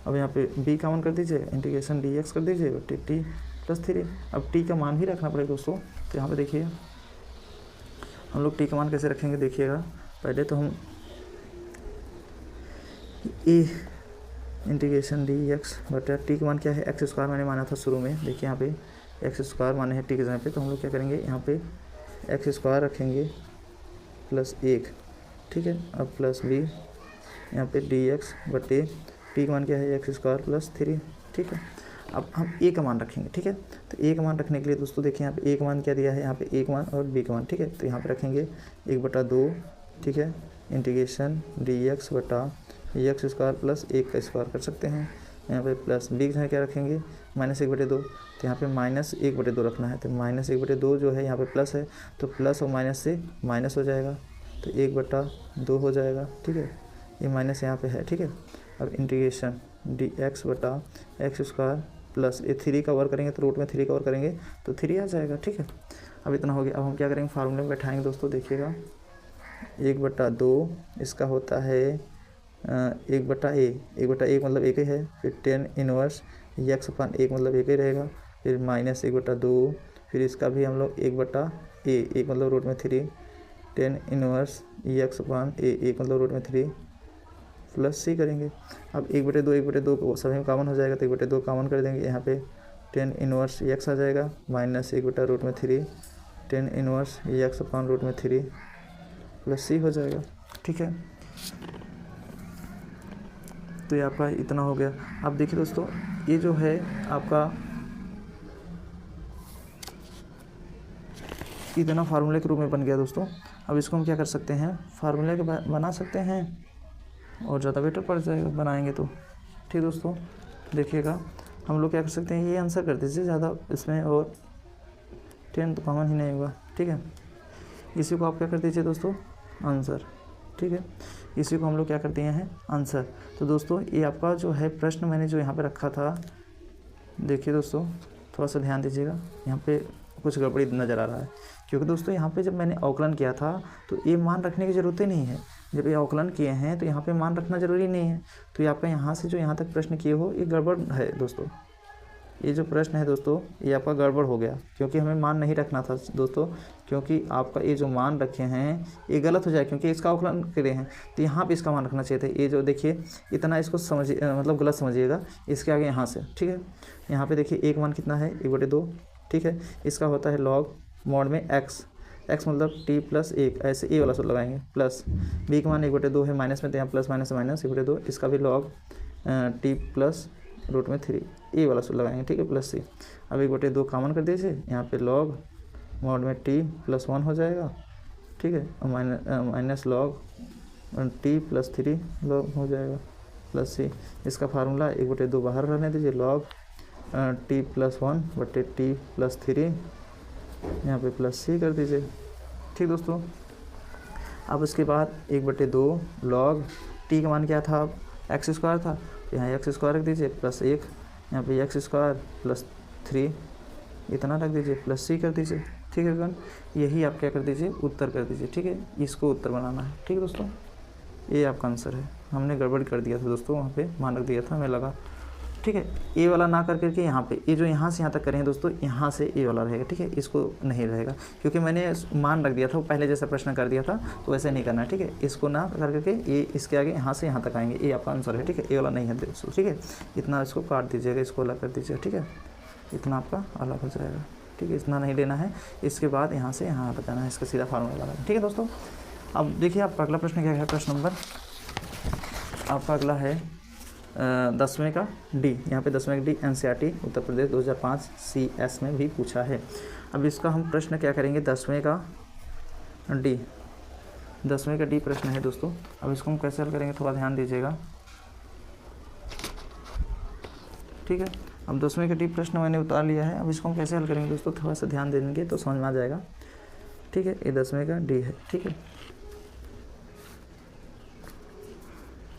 अब यहाँ पे b का मान कर दीजिए, इंटीग्रेशन dx कर दीजिए, बट t + 3। अब t का मान भी रखना पड़ेगा दोस्तों, तो यहाँ पे देखिए हम लोग t का मान कैसे रखेंगे, देखिएगा। पहले तो हम ए इंटीग्रेशन dx बटा t का मान क्या है, x² मैंने माना था शुरू में, देखिए यहाँ पे x² माने हैं t के जगह पे, तो हम लोग क्या करेंगे, यहाँ पे x² रखेंगे +1, ठीक है। अब प्लस b यहाँ पे dx बटे t का मान क्या है, x² + 3, ठीक है। अब हम a का मान रखेंगे, ठीक है। तो a का मान रखने के लिए दोस्तों देखिए यहाँ पे a का मान क्या दिया है, यहाँ पे a का मान और b का मान, ठीक है। तो यहाँ पे रखेंगे 1/2, ठीक है, इंटीग्रेशन dx बटा x² + 1 का स्क्वायर कर सकते हैं। यहाँ पे प्लस b का क्या रखेंगे, -1/2, तो यहाँ पे -1/2 रखना है, तो -1/2 जो है यहाँ पे प्लस है, तो प्लस और माइनस से माइनस हो जाएगा, तो 1/2 हो जाएगा, ठीक है। ये माइनस यहाँ पे है, ठीक है। अब इंटीग्रेशन dx बटा x² प्लस ये 3 का वर्क करेंगे तो रूट में 3 का वर्क करेंगे तो 3 आ जाएगा, ठीक है। अब इतना हो गया। अब हम क्या करेंगे, फार्मूले में बैठाएंगे दोस्तों, देखिएगा 1/2 इसका होता है 1/a मतलब 1 ही है, फिर 10 इनवर्स x/1 मतलब 1 ही रहेगा, फिर -1/2, फिर इसका भी हम लोग 1/a, 1 मतलब रूट में 3, 10 इनवर्स x/a, 1 मतलब रूट में 3 प्लस c करेंगे। अब 1/2 को सभी में कॉमन हो जाएगा, तो 1/2 कॉमन कर देंगे, यहाँ पे 10 इनवर्स x आ जाएगा, -1/√3, 10 इनवर्स x/√3 प्लस c हो जाएगा, ठीक है। तो ये आपका इतना हो गया। अब देखिए दोस्तों, ये जो है आपका इतना फार्मूले के रूप में बन गया दोस्तों। अब इसको हम क्या कर सकते हैं, फार्मूले के बना सकते हैं और ज़्यादा बेटर पड़ जाएगा बनाएंगे तो, ठीक दोस्तों। देखिएगा हम लोग क्या कर सकते हैं, ये आंसर कर दीजिए, ज़्यादा इसमें और 10 तो कॉमन ही नहीं होगा, ठीक है। इसी को आप क्या कर दीजिए दोस्तों, आंसर, ठीक है। इसी को हम लोग क्या करते हैं, आंसर। तो दोस्तों ये आपका जो है प्रश्न मैंने जो यहाँ पे रखा था, देखिए दोस्तों थोड़ा सा ध्यान दीजिएगा, यहाँ पे कुछ गड़बड़ी नज़र आ रहा है, क्योंकि दोस्तों यहाँ पे जब मैंने अवकलन किया था तो ये मान रखने की ज़रूरत ही नहीं है। जब ये अवकलन किए हैं तो यहाँ पे मान रखना ज़रूरी नहीं है। तो ये आपका यहाँ से जो यहाँ तक प्रश्न किए हो, ये गड़बड़ है दोस्तों। ये जो प्रश्न है दोस्तों, ये आपका गड़बड़ हो गया, क्योंकि हमें मान नहीं रखना था दोस्तों, क्योंकि आपका ये जो मान रखे हैं ये गलत हो जाए, क्योंकि इसका अवकलन करे हैं, तो यहाँ पे इसका मान रखना चाहिए था। ये जो देखिए इतना इसको समझिए, मतलब गलत समझिएगा, इसके आगे यहाँ से, ठीक है। यहाँ पे देखिए एक मान कितना है, 1/2, ठीक है। इसका होता है लॉग मॉड में x मतलब t + 1, ऐसे ए वाला सूत्र लगाएंगे, प्लस b का मान 1/2 है, माइनस में तो यहाँ प्लस माइनस माइनस 1/2, इसका भी लॉग t + √3 ए वाला सूत्र लगाएंगे, ठीक है, प्लस c। अब 1/2 कॉमन कर दीजिए, यहाँ पे लॉग मॉड में t + 1 हो जाएगा, ठीक है, और माइनस लॉग t + 3 लॉग हो जाएगा, प्लस c। इसका फार्मूला 1/2 बाहर रहने दीजिए, लॉग t + 1 बटे t + 3, यहाँ पे प्लस c कर दीजिए, ठीक दोस्तों। अब उसके बाद 1/2 लॉग t का मान क्या था, x² था, यहाँ x² रख दीजिए, +1, यहाँ पे x² + 3 इतना रख दीजिए, प्लस c कर दीजिए, ठीक है गण। यही आप क्या कर दीजिए, उत्तर कर दीजिए, ठीक है। इसको उत्तर बनाना है, ठीक है दोस्तों। ये आपका आंसर है। हमने गड़बड़ कर दिया था दोस्तों, वहाँ पे मान रख दिया था, हमें लगा, ठीक है। ए वाला ना कर करके यहाँ पे, ये जो यहाँ से यहाँ तक करें दोस्तों, यहाँ से ए वाला रहेगा, ठीक है। इसको नहीं रहेगा, क्योंकि मैंने मान रख दिया था, वो पहले जैसा प्रश्न कर दिया था, तो वैसे नहीं करना है, ठीक है। इसको ना कर करके ये इसके आगे यहाँ से यहाँ तक आएंगे, ये आपका आंसर है, ठीक है। ए वाला नहीं है दोस्तों, ठीक है। इतना इसको काट दीजिएगा, इसको अलग कर दीजिएगा, ठीक है। इतना आपका अलग हो जाएगा। ठीक है, इतना नहीं लेना है। इसके बाद यहाँ से यहाँ बताना है, इसका सीधा फार्मूला लगाना है। ठीक है दोस्तों, अब देखिए आपका अगला प्रश्न क्या है। प्रश्न नंबर आपका अगला है 10वें का डी। यहाँ पे 10वें का D NCERT Uttar Pradesh 2005 CS में भी पूछा है। अब इसका हम प्रश्न क्या करेंगे, 10वें का डी प्रश्न है दोस्तों। अब इसको हम कैसे हल करेंगे, थोड़ा ध्यान दीजिएगा। ठीक है, अब 10वें का डी प्रश्न मैंने उतार लिया है। अब इसको हम कैसे हल करेंगे दोस्तों, थोड़ा सा ध्यान देंगे तो समझ में आ जाएगा। ठीक है, ये 10वें का डी है। ठीक है,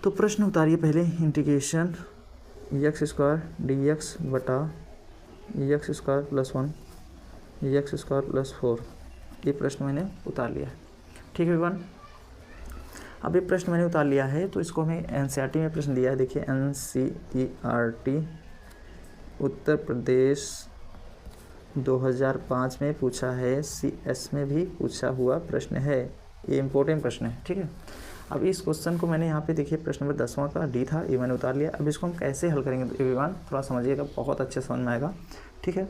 तो प्रश्न उतारिए पहले। इंटीग्रेशन x² dx बटा x² + 1 x² + 4, ये प्रश्न मैंने उतार लिया है। ठीक है विवान, अब ये प्रश्न मैंने उतार लिया है, तो इसको हमें एनसीईआरटी में प्रश्न दिया है। देखिए एनसीईआरटी उत्तर प्रदेश 2005 में पूछा है, CS में भी पूछा हुआ प्रश्न है, ये इम्पोर्टेंट प्रश्न है। ठीक है, अब इस क्वेश्चन को मैंने यहाँ पे देखिए प्रश्न नंबर 10वां का डी था, ये मैंने उतार लिया। अब इसको हम कैसे हल करेंगे विवान, थोड़ा समझिएगा, बहुत अच्छे समझ में आएगा। ठीक है,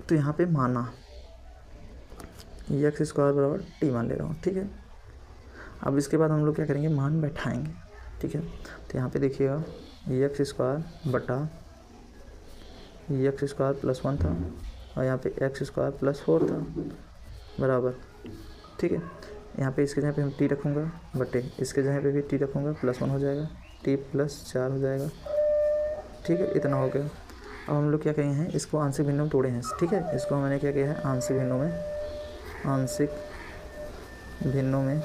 तो यहाँ पे माना x² बराबर t मान ले रहा हूँ। ठीक है, अब इसके बाद हम लोग क्या करेंगे, मान बैठाएंगे। ठीक है, तो यहाँ पे देखिएगा x² बटा x² + 1 था, और यहाँ पे x² + 4 था बराबर। ठीक है, यहाँ पे इसके जगह पे हम t रखूँगा बटे इसके जगह पे भी t रखूँगा, +1 हो जाएगा, t + 4 हो जाएगा। ठीक है, इतना हो गया। अब हम लोग क्या कहे हैं, इसको आंशिक भिन्नों में तोड़े हैं। ठीक है, इसको मैंने क्या किया है, आंशिक भिन्नों में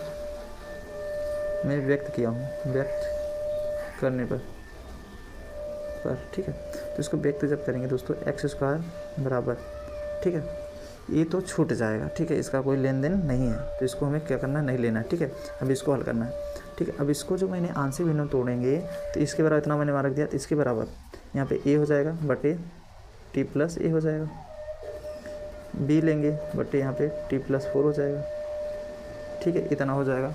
मैं व्यक्त किया हूँ, व्यक्त करने पर। ठीक है, तो इसको व्यक्त जब करेंगे दोस्तों, x² बराबर, ठीक है, ये तो छूट जाएगा। ठीक है, इसका कोई लेन देन नहीं है, तो इसको हमें क्या करना है, नहीं लेना है। ठीक है, अब इसको हल करना है। ठीक है, अब इसको जो मैंने आंशिक भिन्नों तोड़ेंगे, तो इसके बराबर इतना मैंने मान रख दिया, तो इसके बराबर यहाँ पे a हो जाएगा बटे t + a हो जाएगा, b लेंगे बटे यहाँ पे t + 4 हो जाएगा। ठीक है, इतना हो जाएगा।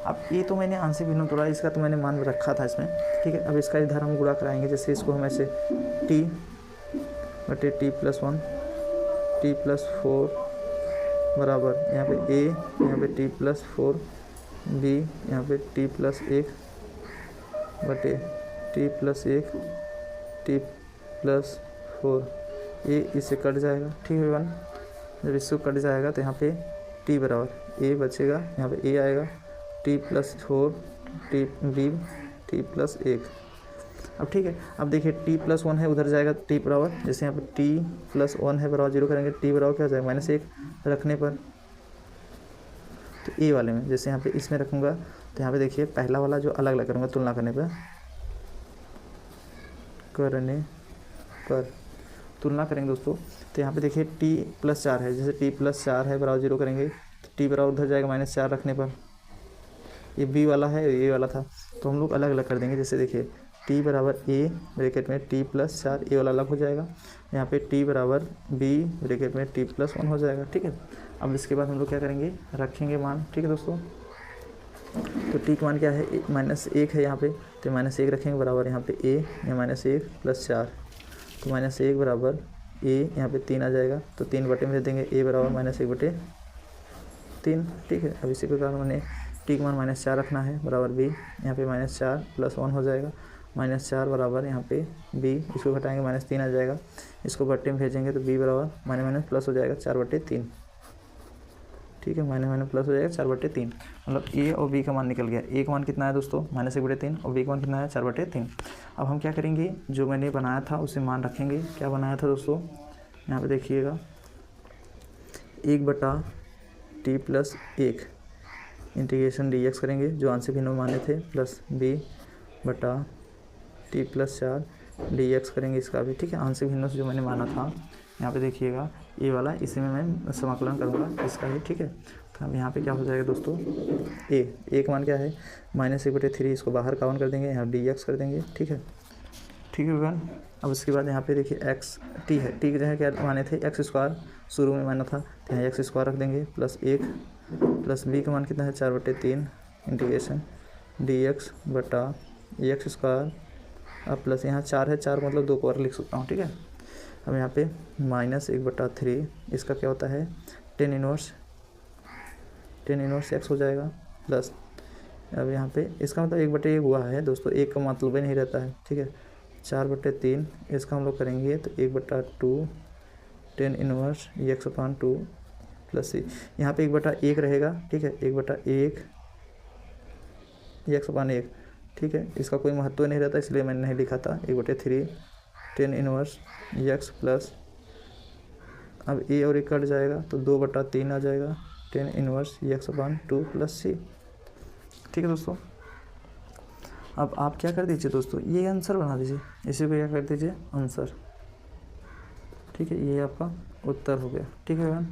अब ये तो मैंने आंशिक भिन्नों तोड़ा, इसका तो मैंने मान रखा था इसमें। ठीक है, अब इसका इधर हम गुणा कराएंगे, जैसे इसको हम ऐसे t बटे t + 1 t + 4 बराबर यहाँ पे a, यहाँ पे t + 4 b, यहाँ पे t + 1 बटे t + 1 t + 4, ये इससे कट जाएगा। ठीक है वन, जब इससे कट जाएगा तो यहाँ पे t बराबर a बचेगा, यहाँ पे a आएगा, t + 4 t b t + 1। अब ठीक है, अब देखिए t + 1 है, उधर जाएगा t बराबर, जैसे यहाँ पे t + 1 है बराबर 0 करेंगे, t बराबर क्या हो जाएगा, -1 रखने पर, तो a वाले में जैसे यहाँ पे इसमें रखूँगा, तो यहाँ पे देखिए पहला वाला जो अलग अलग करूँगा, तुलना करने पर तुलना करेंगे दोस्तों, तो यहाँ पे देखिए t + 4 है, जैसे t + 4 है बराबर 0 करेंगे, तो t बराबर उधर जाएगा -4 रखने पर, ये b वाला है, ये वाला था, तो हम लोग अलग अलग कर देंगे। जैसे देखिए t बराबर a ब्रैकेट में t + 4, a वाला अलग हो जाएगा, यहाँ पे t बराबर b ब्रैकेट में t + 1 हो जाएगा। ठीक है, अब इसके बाद हम लोग क्या करेंगे, रखेंगे मान। ठीक है दोस्तों, तो t का मान क्या है, -1 है यहाँ पे, तो -1 रखेंगे बराबर यहाँ पे a या -1 + 4, तो -1 बराबर a, यहाँ पे 3 आ जाएगा, तो 3 बटे में दे देंगे, a बराबर -1 बटे 3। ठीक है, अब इसी प्रकार मैंने t का मान -4 रखना है बराबर b, यहाँ पे -4 + 1 हो जाएगा, -4 बराबर यहाँ पे b, इसको घटाएंगे -3 आ जाएगा, इसको बट्टे में भेजेंगे तो b बराबर माइनस प्लस हो जाएगा 4/3। ठीक है, माइनस प्लस हो जाएगा 4/3, मतलब a और b का मान निकल गया। a का मान कितना है दोस्तों, -1/3, और b का मान कितना है 4/3। अब हम क्या करेंगे, जो मैंने बनाया था उसे मान रखेंगे। क्या बनाया था दोस्तों, यहाँ पे देखिएगा 1/t + 1 इंटीग्रेशन dx करेंगे, जो आंशिक भिन्नों माने थे, प्लस b/t + 4 dx करेंगे इसका भी। ठीक है, आंशिक भिन्नों से जो मैंने माना था, यहाँ पे देखिएगा ये वाला, इसी में मैं समाकलन करूँगा इसका ही। ठीक है, तो अब यहाँ पे क्या हो जाएगा दोस्तों, a का मान क्या है -1/3, इसको बाहर काउंट कर देंगे, यहाँ dx कर देंगे। ठीक है, ठीक है भगवान। अब उसके बाद यहाँ पे देखिए t है, t के जगह क्या माने थे, x² शुरू में माना था, तो यहाँ x² रख देंगे, +1 प्लस b का मान कितना है 4/3 इंटीग्रेशन dx बटा x², अब प्लस यहाँ 4 है, 4 मतलब 2 को और लिख सकता हूँ। ठीक है, अब यहाँ पे -1/3 इसका क्या होता है टेन इनवर्स एक्स हो जाएगा, प्लस अब यहाँ पे इसका मतलब 1/1 हुआ है दोस्तों, एक का मतलब ही नहीं रहता है, ठीक है। 4/3 इसका हम लोग करेंगे तो 1/2 टेन इनवर्स x/2 प्लस सी, यहाँ पे 1/1 रहेगा, ठीक है, 1/1 x/1, ठीक है। इसका कोई महत्व नहीं रहता इसलिए मैंने नहीं लिखा था। 1/3 टेन इनवर्स x प्लस, अब ए और ए कट जाएगा तो 2/3 आ जाएगा टेन इनवर्स x/2 प्लस सी, ठीक है दोस्तों। अब आप क्या कर दीजिए दोस्तों, ये आंसर बना दीजिए, इसी को क्या कर दीजिए आंसर, ठीक है। ये आपका उत्तर हो गया, ठीक है एवं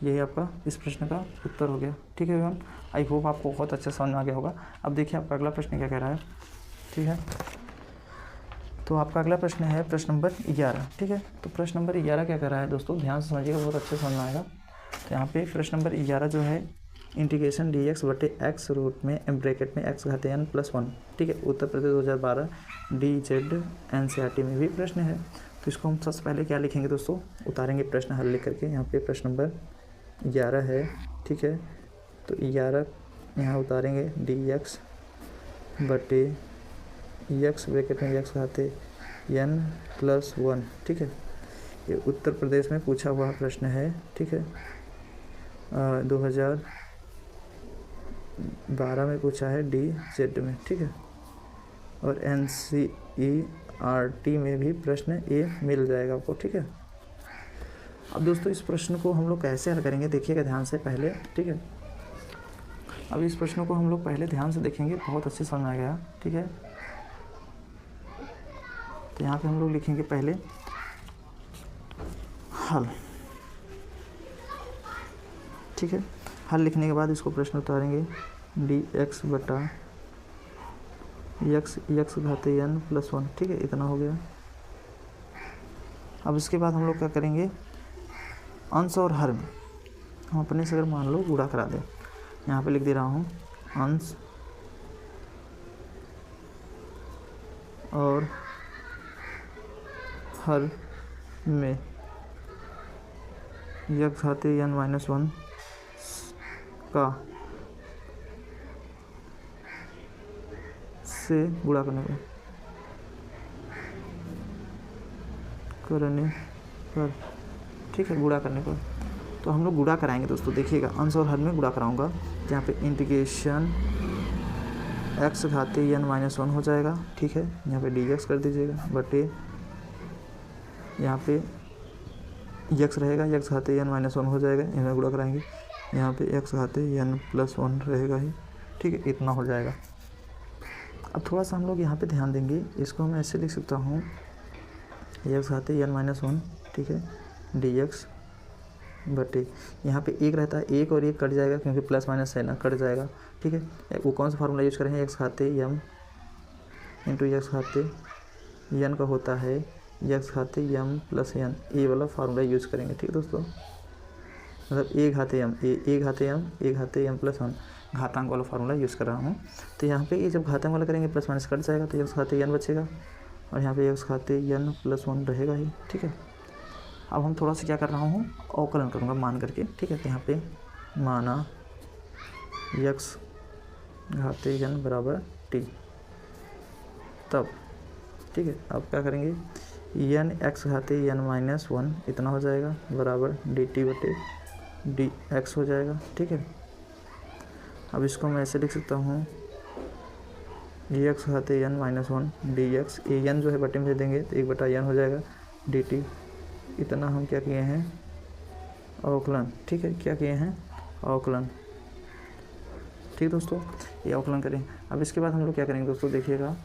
यही आपका इस प्रश्न का उत्तर हो गया, ठीक है एवं। आई होप आपको बहुत अच्छा समझ में आ गया होगा। अब देखिए आपका अगला प्रश्न क्या कह रहा है, ठीक है। तो आपका अगला प्रश्न है प्रश्न नंबर 11, ठीक है। तो प्रश्न नंबर 11 क्या कर रहा है दोस्तों, ध्यान से समझिएगा, बहुत अच्छे समझ में आएगा। तो यहाँ पे प्रश्न नंबर 11 जो है इंटीग्रेशन dx/x रूट में ब्रैकेट में x⁻n+1, ठीक है, उत्तर प्रदेश 2012 DZ NCERT में भी प्रश्न है। तो इसको हम सबसे पहले क्या लिखेंगे दोस्तों, उतारेंगे प्रश्न हल लिख करके। यहाँ पे प्रश्न नंबर 11 है, ठीक है। तो 11 यहाँ उतारेंगे dx/x ब्रैकेट में x⁻n+1, ठीक है। ये उत्तर प्रदेश में पूछा हुआ प्रश्न है, ठीक है। 2012 में पूछा है DZ में, ठीक है। और NCERT में भी प्रश्न ये मिल जाएगा आपको, ठीक है। अब दोस्तों इस प्रश्न को हम लोग कैसे हल करेंगे देखिएगा ध्यान से पहले, ठीक है। अब इस प्रश्न को हम लोग पहले ध्यान से देखेंगे, बहुत अच्छे समझ आ गया, ठीक है। तो यहाँ पे हम लोग लिखेंगे पहले हल, ठीक है। हल लिखने के बाद इसको प्रश्न उतारेंगे dx/x⁻n+1, ठीक है, इतना हो गया। अब इसके बाद हम लोग क्या करेंगे, अंश और हर में हम अपने से अगर मान लो गुणा करा दें, यहाँ पे लिख दे रहा हूँ अंश और हर में x⁻n-1 का से गुणा करने पर, ठीक है, गुणा करने पर। तो हम लोग गुणा कराएंगे दोस्तों, देखिएगा अंश और हर में गुणा कराऊंगा। यहाँ पे इंटीग्रेशन x⁻n-1 हो जाएगा, ठीक है। यहाँ पे dx कर दीजिएगा बटे, यहाँ पे x रहेगा, x⁻n-1 हो जाएगा, इनमें गुणा कराएंगे। यहाँ पे x⁻n+1 रहेगा ही, ठीक है, इतना हो जाएगा। अब थोड़ा सा हम लोग यहाँ पे ध्यान देंगे, इसको मैं ऐसे लिख सकता हूँ x⁻n-1, ठीक है, dx बटे, यहाँ पे एक रहता है, एक और एक कट जाएगा क्योंकि प्लस माइनस है ना, कट जाएगा, ठीक है। वो कौन सा फार्मूला यूज करेंगे, x⁻m इंटू x⁻n का होता है x⁻m+n, ये वाला फार्मूला यूज करेंगे, ठीक है दोस्तों। मतलब a⁻m+1 घातांक वाला फार्मूला यूज़ कर रहा हूँ। तो यहाँ पे ये जब घातांक वाला करेंगे प्लस माइनस कट जाएगा तो x⁻n बचेगा और यहाँ पे x⁻n+1 रहेगा ही, ठीक है। अब हम थोड़ा सा क्या कर रहा हूँ, अवकलन करूँगा मान करके, ठीक है। तो यहाँ पे माना x⁻n बराबर t, तब, ठीक है। अब क्या करेंगे, n x⁻n-1 इतना हो जाएगा बराबर dt बटे dx हो जाएगा, ठीक है। अब इसको मैं ऐसे लिख सकता हूँ x⁻n-1 dx, n जो है बटे में दे देंगे तो 1/n हो जाएगा dt, इतना हम क्या किए हैं, अवकलन, ठीक है, क्या किए हैं, अवकलन, ठीक दोस्तों, ये अवकलन करें। अब इसके बाद हम लोग क्या करेंगे दोस्तों, देखिएगा,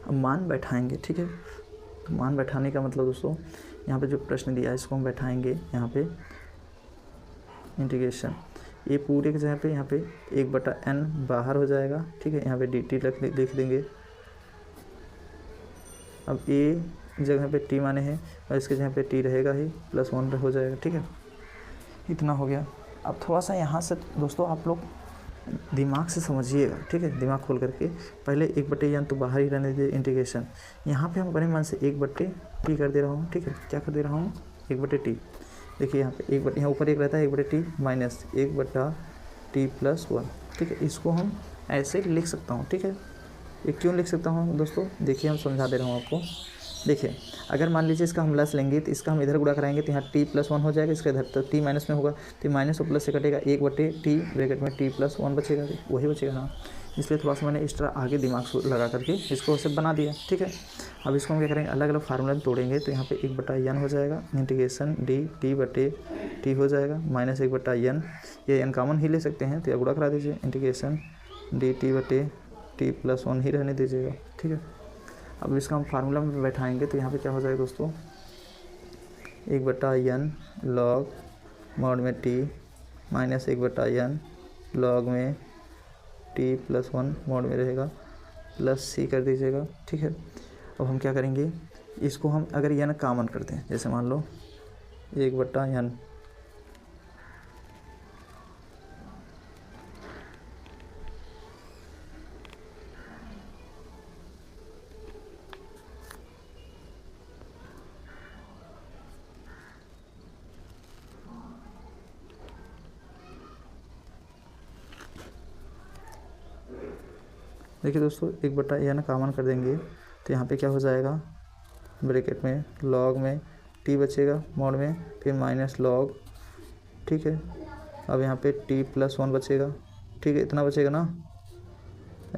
अब मान बैठाएंगे, ठीक है। तो मान बैठाने का मतलब दोस्तों, यहाँ पे जो प्रश्न दिया है इसको हम बैठाएंगे यहाँ पे इंटीग्रेशन, ये पूरे की जगह पे यहाँ पे 1/n बाहर हो जाएगा, ठीक है। यहाँ पे dt लिख देंगे। अब a जगह पे t माने हैं और इसके जगह पे t रहेगा ही, +1 हो जाएगा, ठीक है, इतना हो गया। अब थोड़ा सा यहाँ से दोस्तों आप लोग दिमाग से समझिएगा, ठीक है, दिमाग खोल करके। पहले 1/n तो बाहर ही रहने दीजिए इंटीग्रेशन, यहाँ पे हम करें मान से 1/n टी कर दे रहा हूँ, ठीक है, क्या कर दे रहा हूँ, 1/t। देखिए यहाँ पे यहाँ ऊपर एक रहता है 1/t माइनस 1/t+1, ठीक है। इसको हम ऐसे लिख सकता हूँ, ठीक है। ये क्यों लिख सकता हूँ दोस्तों, देखिए हम समझा दे रहा हूँ आपको। देखिए अगर मान लीजिए इसका हम लस लेंगे तो इसका हम इधर गुणा कराएंगे तो यहाँ t+1 हो जाएगा, इसका इधर तो t माइनस में होगा, तो माइनस और प्लस से कटेगा 1/t ब्रैकेट में t+1 बचेगा, वही बचेगा ना। इसलिए थोड़ा सा मैंने इस तरह आगे दिमाग लगा करके इसको ऐसे बना दिया, ठीक है। अब इसको हम क्या करेंगे, अलग अलग फार्मूला में तोड़ेंगे तो यहाँ पे 1/n हो जाएगा, इंटीग्रेशन dt/t हो जाएगा माइनस 1/n, ये n कॉमन ही ले सकते हैं तो यह गुणा करा दीजिए, इंटीग्रेशन dt/t+1 ही रहने दीजिएगा, ठीक है। अब इसका हम फार्मूला में बैठाएंगे तो यहाँ पे क्या हो जाएगा दोस्तों, 1/n log मॉड में t माइनस 1/n log में t+1 मॉड में रहेगा प्लस c कर दीजिएगा, ठीक है। अब हम क्या करेंगे, इसको हम अगर n कॉमन करते हैं, जैसे मान लो 1/n, देखिए दोस्तों 1/n कॉमन कर देंगे तो यहाँ पे क्या हो जाएगा, ब्रैकेट में लॉग में t बचेगा मॉड में, फिर माइनस लॉग, ठीक है। अब यहाँ पे t+1 बचेगा, ठीक है, इतना बचेगा ना,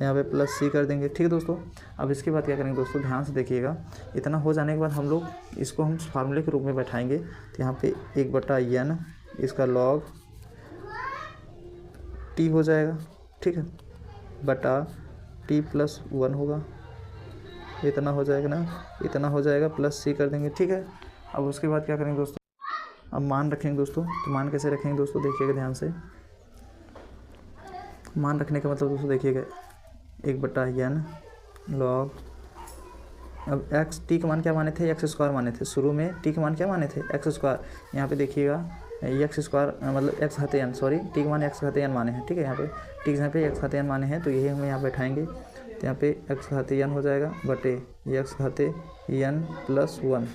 यहाँ पे प्लस c कर देंगे, ठीक है दोस्तों। अब इसके बाद क्या करेंगे दोस्तों, ध्यान से देखिएगा, इतना हो जाने के बाद हम लोग इसको हम फार्मूले के रूप में बैठाएंगे तो यहाँ पे 1/n इसका लॉग t हो जाएगा, ठीक है, बटा t+1 होगा, इतना हो जाएगा ना, इतना हो जाएगा, प्लस c कर देंगे, ठीक है। अब उसके बाद क्या करेंगे दोस्तों, अब मान रखेंगे दोस्तों, तो मान कैसे रखेंगे दोस्तों, देखिएगा ध्यान से, मान रखने का मतलब दोस्तों देखिएगा 1/n log, अब x t के मान क्या माने थे, x² माने थे, शुरू में t के मान क्या माने थे, x², यहाँ पे देखिएगा x² मतलब x घाते n, सॉरी t के मान x घाते n माने हैं, ठीक है। यहाँ पे t के यहाँ पे x घाते n माने हैं तो यही हम यहाँ बैठाएंगे तो यहाँ पे x घाते n हो जाएगा बटे x घाते n +1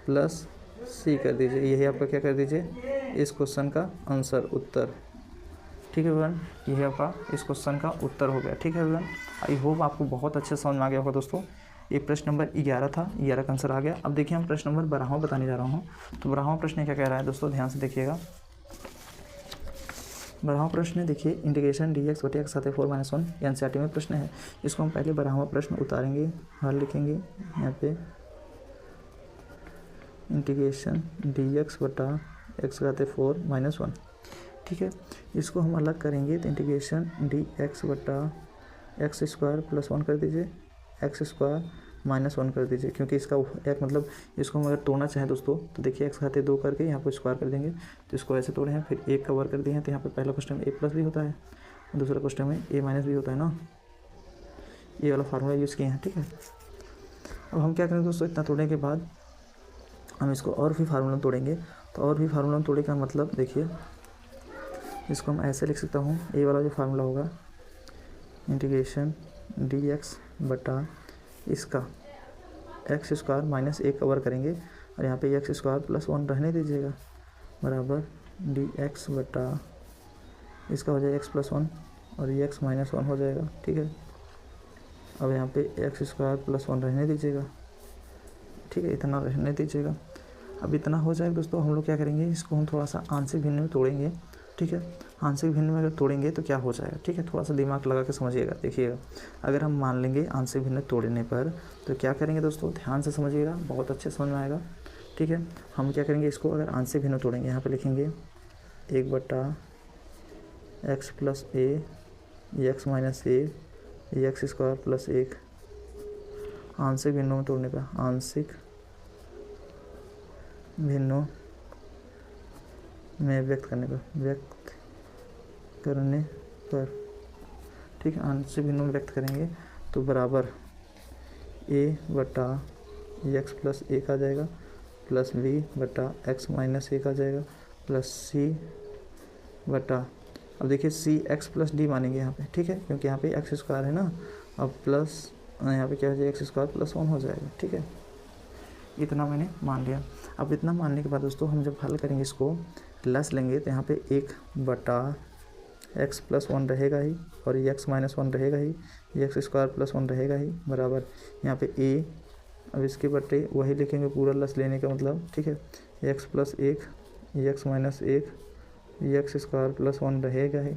प्लस c कर दीजिए, यही आपका क्या कर दीजिए, इस क्वेश्चन का आंसर, उत्तर, ठीक है एवरीवन। यही आपका इस क्वेश्चन का उत्तर हो गया, ठीक है एवरीवन। आई होप आपको बहुत अच्छे समझ में आ गया होगा दोस्तों। ये प्रश्न नंबर 11 था, 11 का आंसर आ गया। अब देखिए हम प्रश्न नंबर 12वां बताने जा रहा हूँ। तो 12वां प्रश्न क्या कह रहा है दोस्तों, ध्यान से देखिएगा। 12वां प्रश्न देखिए, इंटीग्रेशन dx/x साथ 4-1 एनसीईआरटी में प्रश्न है। इसको हम पहले 12वां प्रश्न उतारेंगे, हल लिखेंगे यहाँ पे, इंटीग्रेशन dx/x साथ 4-1, ठीक है। इसको हम अलग करेंगे तो इंटीग्रेशन dx/x² +1 कर दीजिए, x² -1 कर दीजिए, क्योंकि इसका एक मतलब इसको हम अगर तोड़ना चाहें दोस्तों तो देखिए x घाते 2 करके यहाँ पर स्क्वायर कर देंगे, तो इसको ऐसे तोड़े हैं, फिर 1 का वर्ग कर दिए हैं, तो यहाँ पे पहला क्वेश्चन में a+ भी होता है, दूसरा क्वेश्चन में a- भी होता है ना, ये वाला फार्मूला यूज़ किए हैं, ठीक है। अब हम क्या करेंगे दोस्तों, इतना तोड़ने के बाद हम इसको और भी फार्मूला तोड़ेंगे। तो और भी फार्मूला तोड़े का मतलब देखिए, इसको हम ऐसे लिख सकता हूँ, ये वाला जो फार्मूला होगा, इंटीग्रेशन dx बटा इसका x² -1 का वर्ग करेंगे, और यहाँ पे x² +1 रहने दीजिएगा, बराबर dx बटा इसका हो जाएगा x +1 और ये x -1 हो जाएगा, ठीक है। अब यहाँ पे x² +1 रहने दीजिएगा, ठीक है, इतना रहने दीजिएगा। अब इतना हो जाएगा दोस्तों, हम लोग क्या करेंगे, इसको हम थोड़ा सा आंशिक भिन्न में तोड़ेंगे, ठीक है। आंशिक भिन्न में अगर तोड़ेंगे तो क्या हो जाएगा, ठीक है, थोड़ा सा दिमाग लगा के समझिएगा। देखिएगा, अगर हम मान लेंगे आंशिक भिन्न तोड़ने पर तो क्या करेंगे दोस्तों, ध्यान से समझिएगा, बहुत अच्छे समझ में आएगा, ठीक है। हम क्या करेंगे, इसको अगर आंशिक भिन्न तोड़ेंगे, यहाँ पे लिखेंगे 1/x + a x - a x² + 1, आंशिक भिन्नों में तोड़ने पर, आंशिक भिन्नों में व्यक्त करने पर, ठीक है, आंशिक भिन्नों में व्यक्त करेंगे तो बराबर a/x + 1 आ जाएगा, प्लस b/x - 1 आ जाएगा, प्लस c बटा, अब देखिए c x + d मानेंगे यहाँ पे, ठीक है, क्योंकि यहाँ पे x² है ना, अब प्लस यहाँ पे क्या हो जाएगा, x² +1 हो जाएगा, ठीक है। इतना मैंने मान लिया। अब इतना मानने के बाद दोस्तों हम जब हल करेंगे इसको लस लेंगे तो यहाँ पे 1/x + 1 रहेगा ही और ये x - 1 रहेगा ही, ये x² + 1 रहेगा ही बराबर यहाँ पे a। अब इसके बटे वही लिखेंगे पूरा लस लेने का मतलब, ठीक है, x + 1 ये x - 1 ये x² + 1 रहेगा ही,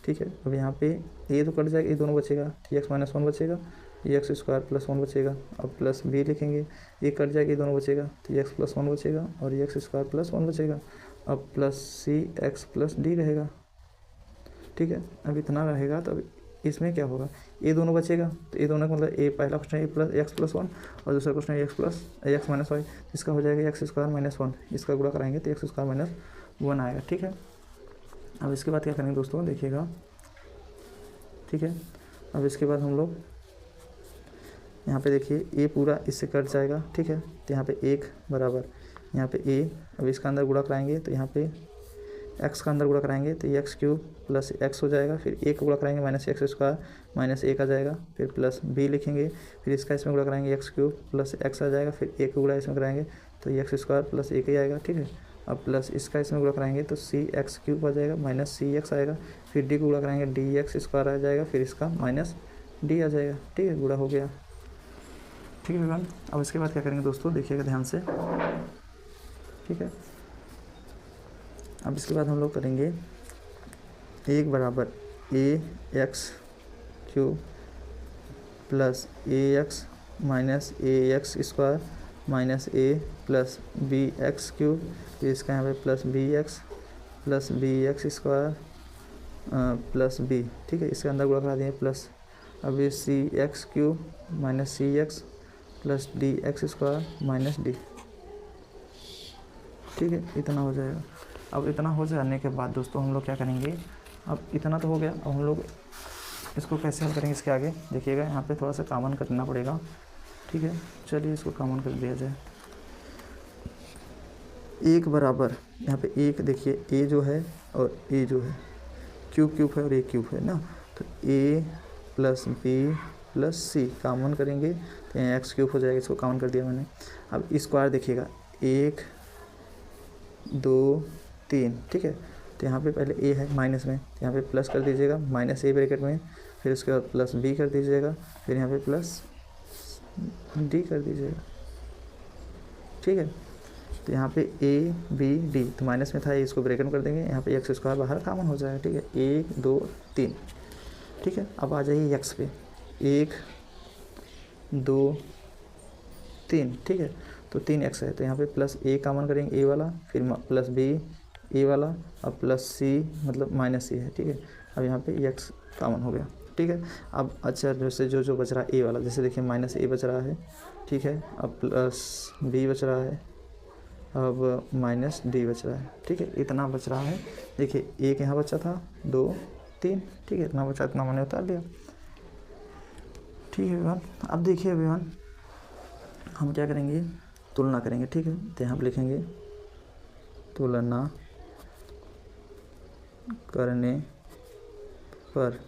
ठीक है। अब यहाँ पे a तो कट जाएगा, ये दोनों बचेगा, ये x - 1 बचेगा, ये x² + 1 बचेगा। अब प्लस b लिखेंगे, ये कट जाएगा, ये दोनों बचेगा, तो ये x + 1 बचेगा और ये x² + 1 बचेगा। अब प्लस cx + d रहेगा, ठीक है। अब इतना रहेगा तो अब इसमें क्या होगा, ये दोनों बचेगा, तो ये दोनों का मतलब ए पहला क्वेश्चन है x + 1 और दूसरा क्वेश्चन है x - 1, इसका हो जाएगा x² - 1, इसका गुणा कराएंगे तो x² - 1 आएगा, ठीक है। अब इसके बाद क्या करेंगे दोस्तों देखिएगा, ठीक है। अब इसके बाद हम लोग यहाँ पे देखिए ये पूरा इससे कट जाएगा, ठीक है, तो यहाँ पे 1 बराबर यहाँ पे a। अब इसका अंदर गुणा कराएंगे तो यहाँ पे x का अंदर गुणा कराएंगे तो ये x³ + x हो जाएगा, फिर a का गुणा कराएंगे -x² - 1 आ जाएगा, फिर प्लस b लिखेंगे, फिर इसका इसमें गुणा कराएंगे x³ + x आ जाएगा, फिर a का गुणा इसमें कराएंगे तो ये x² + 1 ही आएगा, ठीक है। अब प्लस इसका इसमें गुणा कराएंगे तो cx³ आ जाएगा -cx आएगा, फिर d को गुणा कराएंगे dx² आ जाएगा, फिर इसका -d आ जाएगा, ठीक है, गुणा हो गया, ठीक है मैम। अब इसके बाद क्या करेंगे दोस्तों देखिएगा ध्यान से, ठीक है। अब इसके बाद हम लोग करेंगे 1 बराबर ax³ + ax - ax² - a + bx³, फिर इसका यहाँ पे प्लस bx + bx² + b, ठीक है। इसके अंदर गुणा करा दिए प्लस, अब ये cx³ - cx + dx² - d, ठीक है, इतना हो जाएगा। अब इतना हो जाने के बाद दोस्तों हम लोग क्या करेंगे, अब इतना तो हो गया, अब हम लोग इसको कैसे हल करेंगे इसके आगे देखिएगा, यहाँ पे थोड़ा सा कॉमन करना पड़ेगा, ठीक है। चलिए इसको कॉमन कर दिया जाए। 1 बराबर यहाँ पे 1 देखिए a जो है और a जो है क्यूब है और a³ है ना, तो a + b + c कॉमन करेंगे तो यहाँ x³ हो जाएगा, इसको कॉमन कर दिया मैंने। अब स्क्वायर देखिएगा 1 2 3, ठीक है, तो यहाँ पे पहले a है माइनस में, तो यहाँ पे प्लस कर दीजिएगा -a ब्रैकेट में, फिर उसके बाद प्लस b कर दीजिएगा, फिर यहाँ पे प्लस d कर दीजिएगा, ठीक है। तो यहाँ पे a b d तो माइनस में था, इसको ब्रैकेट में कर देंगे, यहाँ पे x² बाहर कॉमन हो जाएगा, ठीक है, 1 2 3, ठीक है। अब आ जाइए x पे 1 2 3, ठीक है, तो 3x है, तो यहाँ पे प्लस a कॉमन करेंगे a वाला, फिर प्लस b a वाला, अब प्लस c मतलब -c है, ठीक है। अब यहाँ पे x कॉमन हो गया, ठीक है। अब अच्छा जैसे जो बच रहा है a वाला, जैसे देखिए -a बच रहा है, ठीक है, अब प्लस b बच रहा है, अब -d बच रहा है, ठीक है, इतना बच रहा है। देखिए एक यहाँ बचा था 2 3, ठीक है, इतना बचा, इतना मैंने उतार लिया, ठीक है विमान। अब देखिए विमान हम क्या करेंगे, तुलना करेंगे, ठीक है, तो यहाँ पर लिखेंगे तुलना करने पर,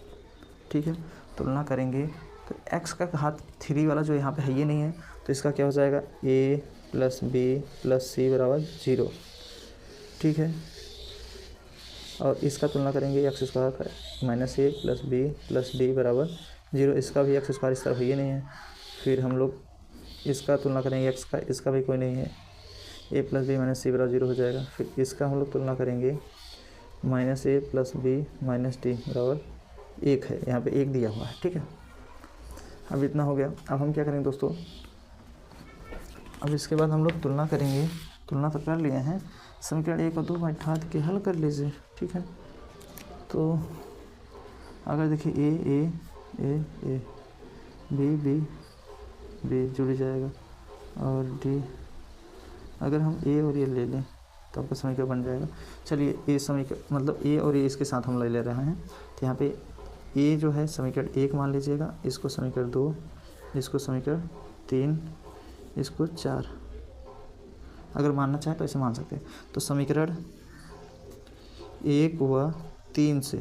ठीक है, तुलना करेंगे तो x का घात 3 वाला जो यहाँ पे है ये नहीं है, तो इसका क्या हो जाएगा a + b + c बराबर 0, ठीक है। और इसका तुलना करेंगे x² - a + b + d बराबर 0, इसका भी x² इस तरफ ये नहीं है। फिर हम लोग इसका तुलना करेंगे x का, इसका भी कोई नहीं है, a + b - c बराबर 0 हो जाएगा। फिर इसका हम लोग तुलना करेंगे -a + b - d बराबर 1 है, यहाँ पे 1 दिया हुआ है, ठीक है। अब इतना हो गया। अब हम क्या करेंगे दोस्तों, अब इसके बाद हम लोग तुलना करेंगे, तुलना तो कर लिए हैं, समीकरण 1 और 2 बैठा के हल कर लीजिए, ठीक है। तो अगर देखिए a b जुड़ जाएगा और d, अगर हम a और ये ले लें तो आपका समीकरण बन जाएगा। चलिए ए समीकरण मतलब a और a इसके साथ हम ले रहे हैं, तो यहाँ पे a जो है समीकरण 1 मान लीजिएगा, इसको समीकरण 2, इसको समीकरण 3, इसको 4, अगर मानना चाहे तो ऐसे मान सकते हैं। तो समीकरण 1 व 3 से,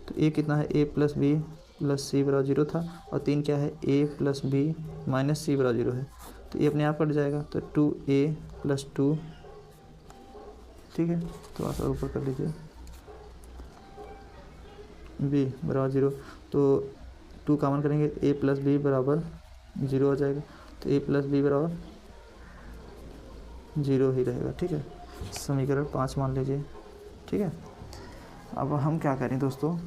तो a कितना है, a + b + c बराबर 0 था, और 3 क्या है, a + b - c बराबर 0 है। तो ये अपने आप कट जाएगा, तो 2a + 2, ठीक है। तो आप ऊपर कर लीजिए, b बराबर 0, तो 2 कॉमन करेंगे, a + b बराबर 0 हो जाएगा, तो a + b बराबर 0 ही रहेगा, ठीक है। समीकरण 5 मान लीजिए, ठीक है। अब हम क्या करें दोस्तों,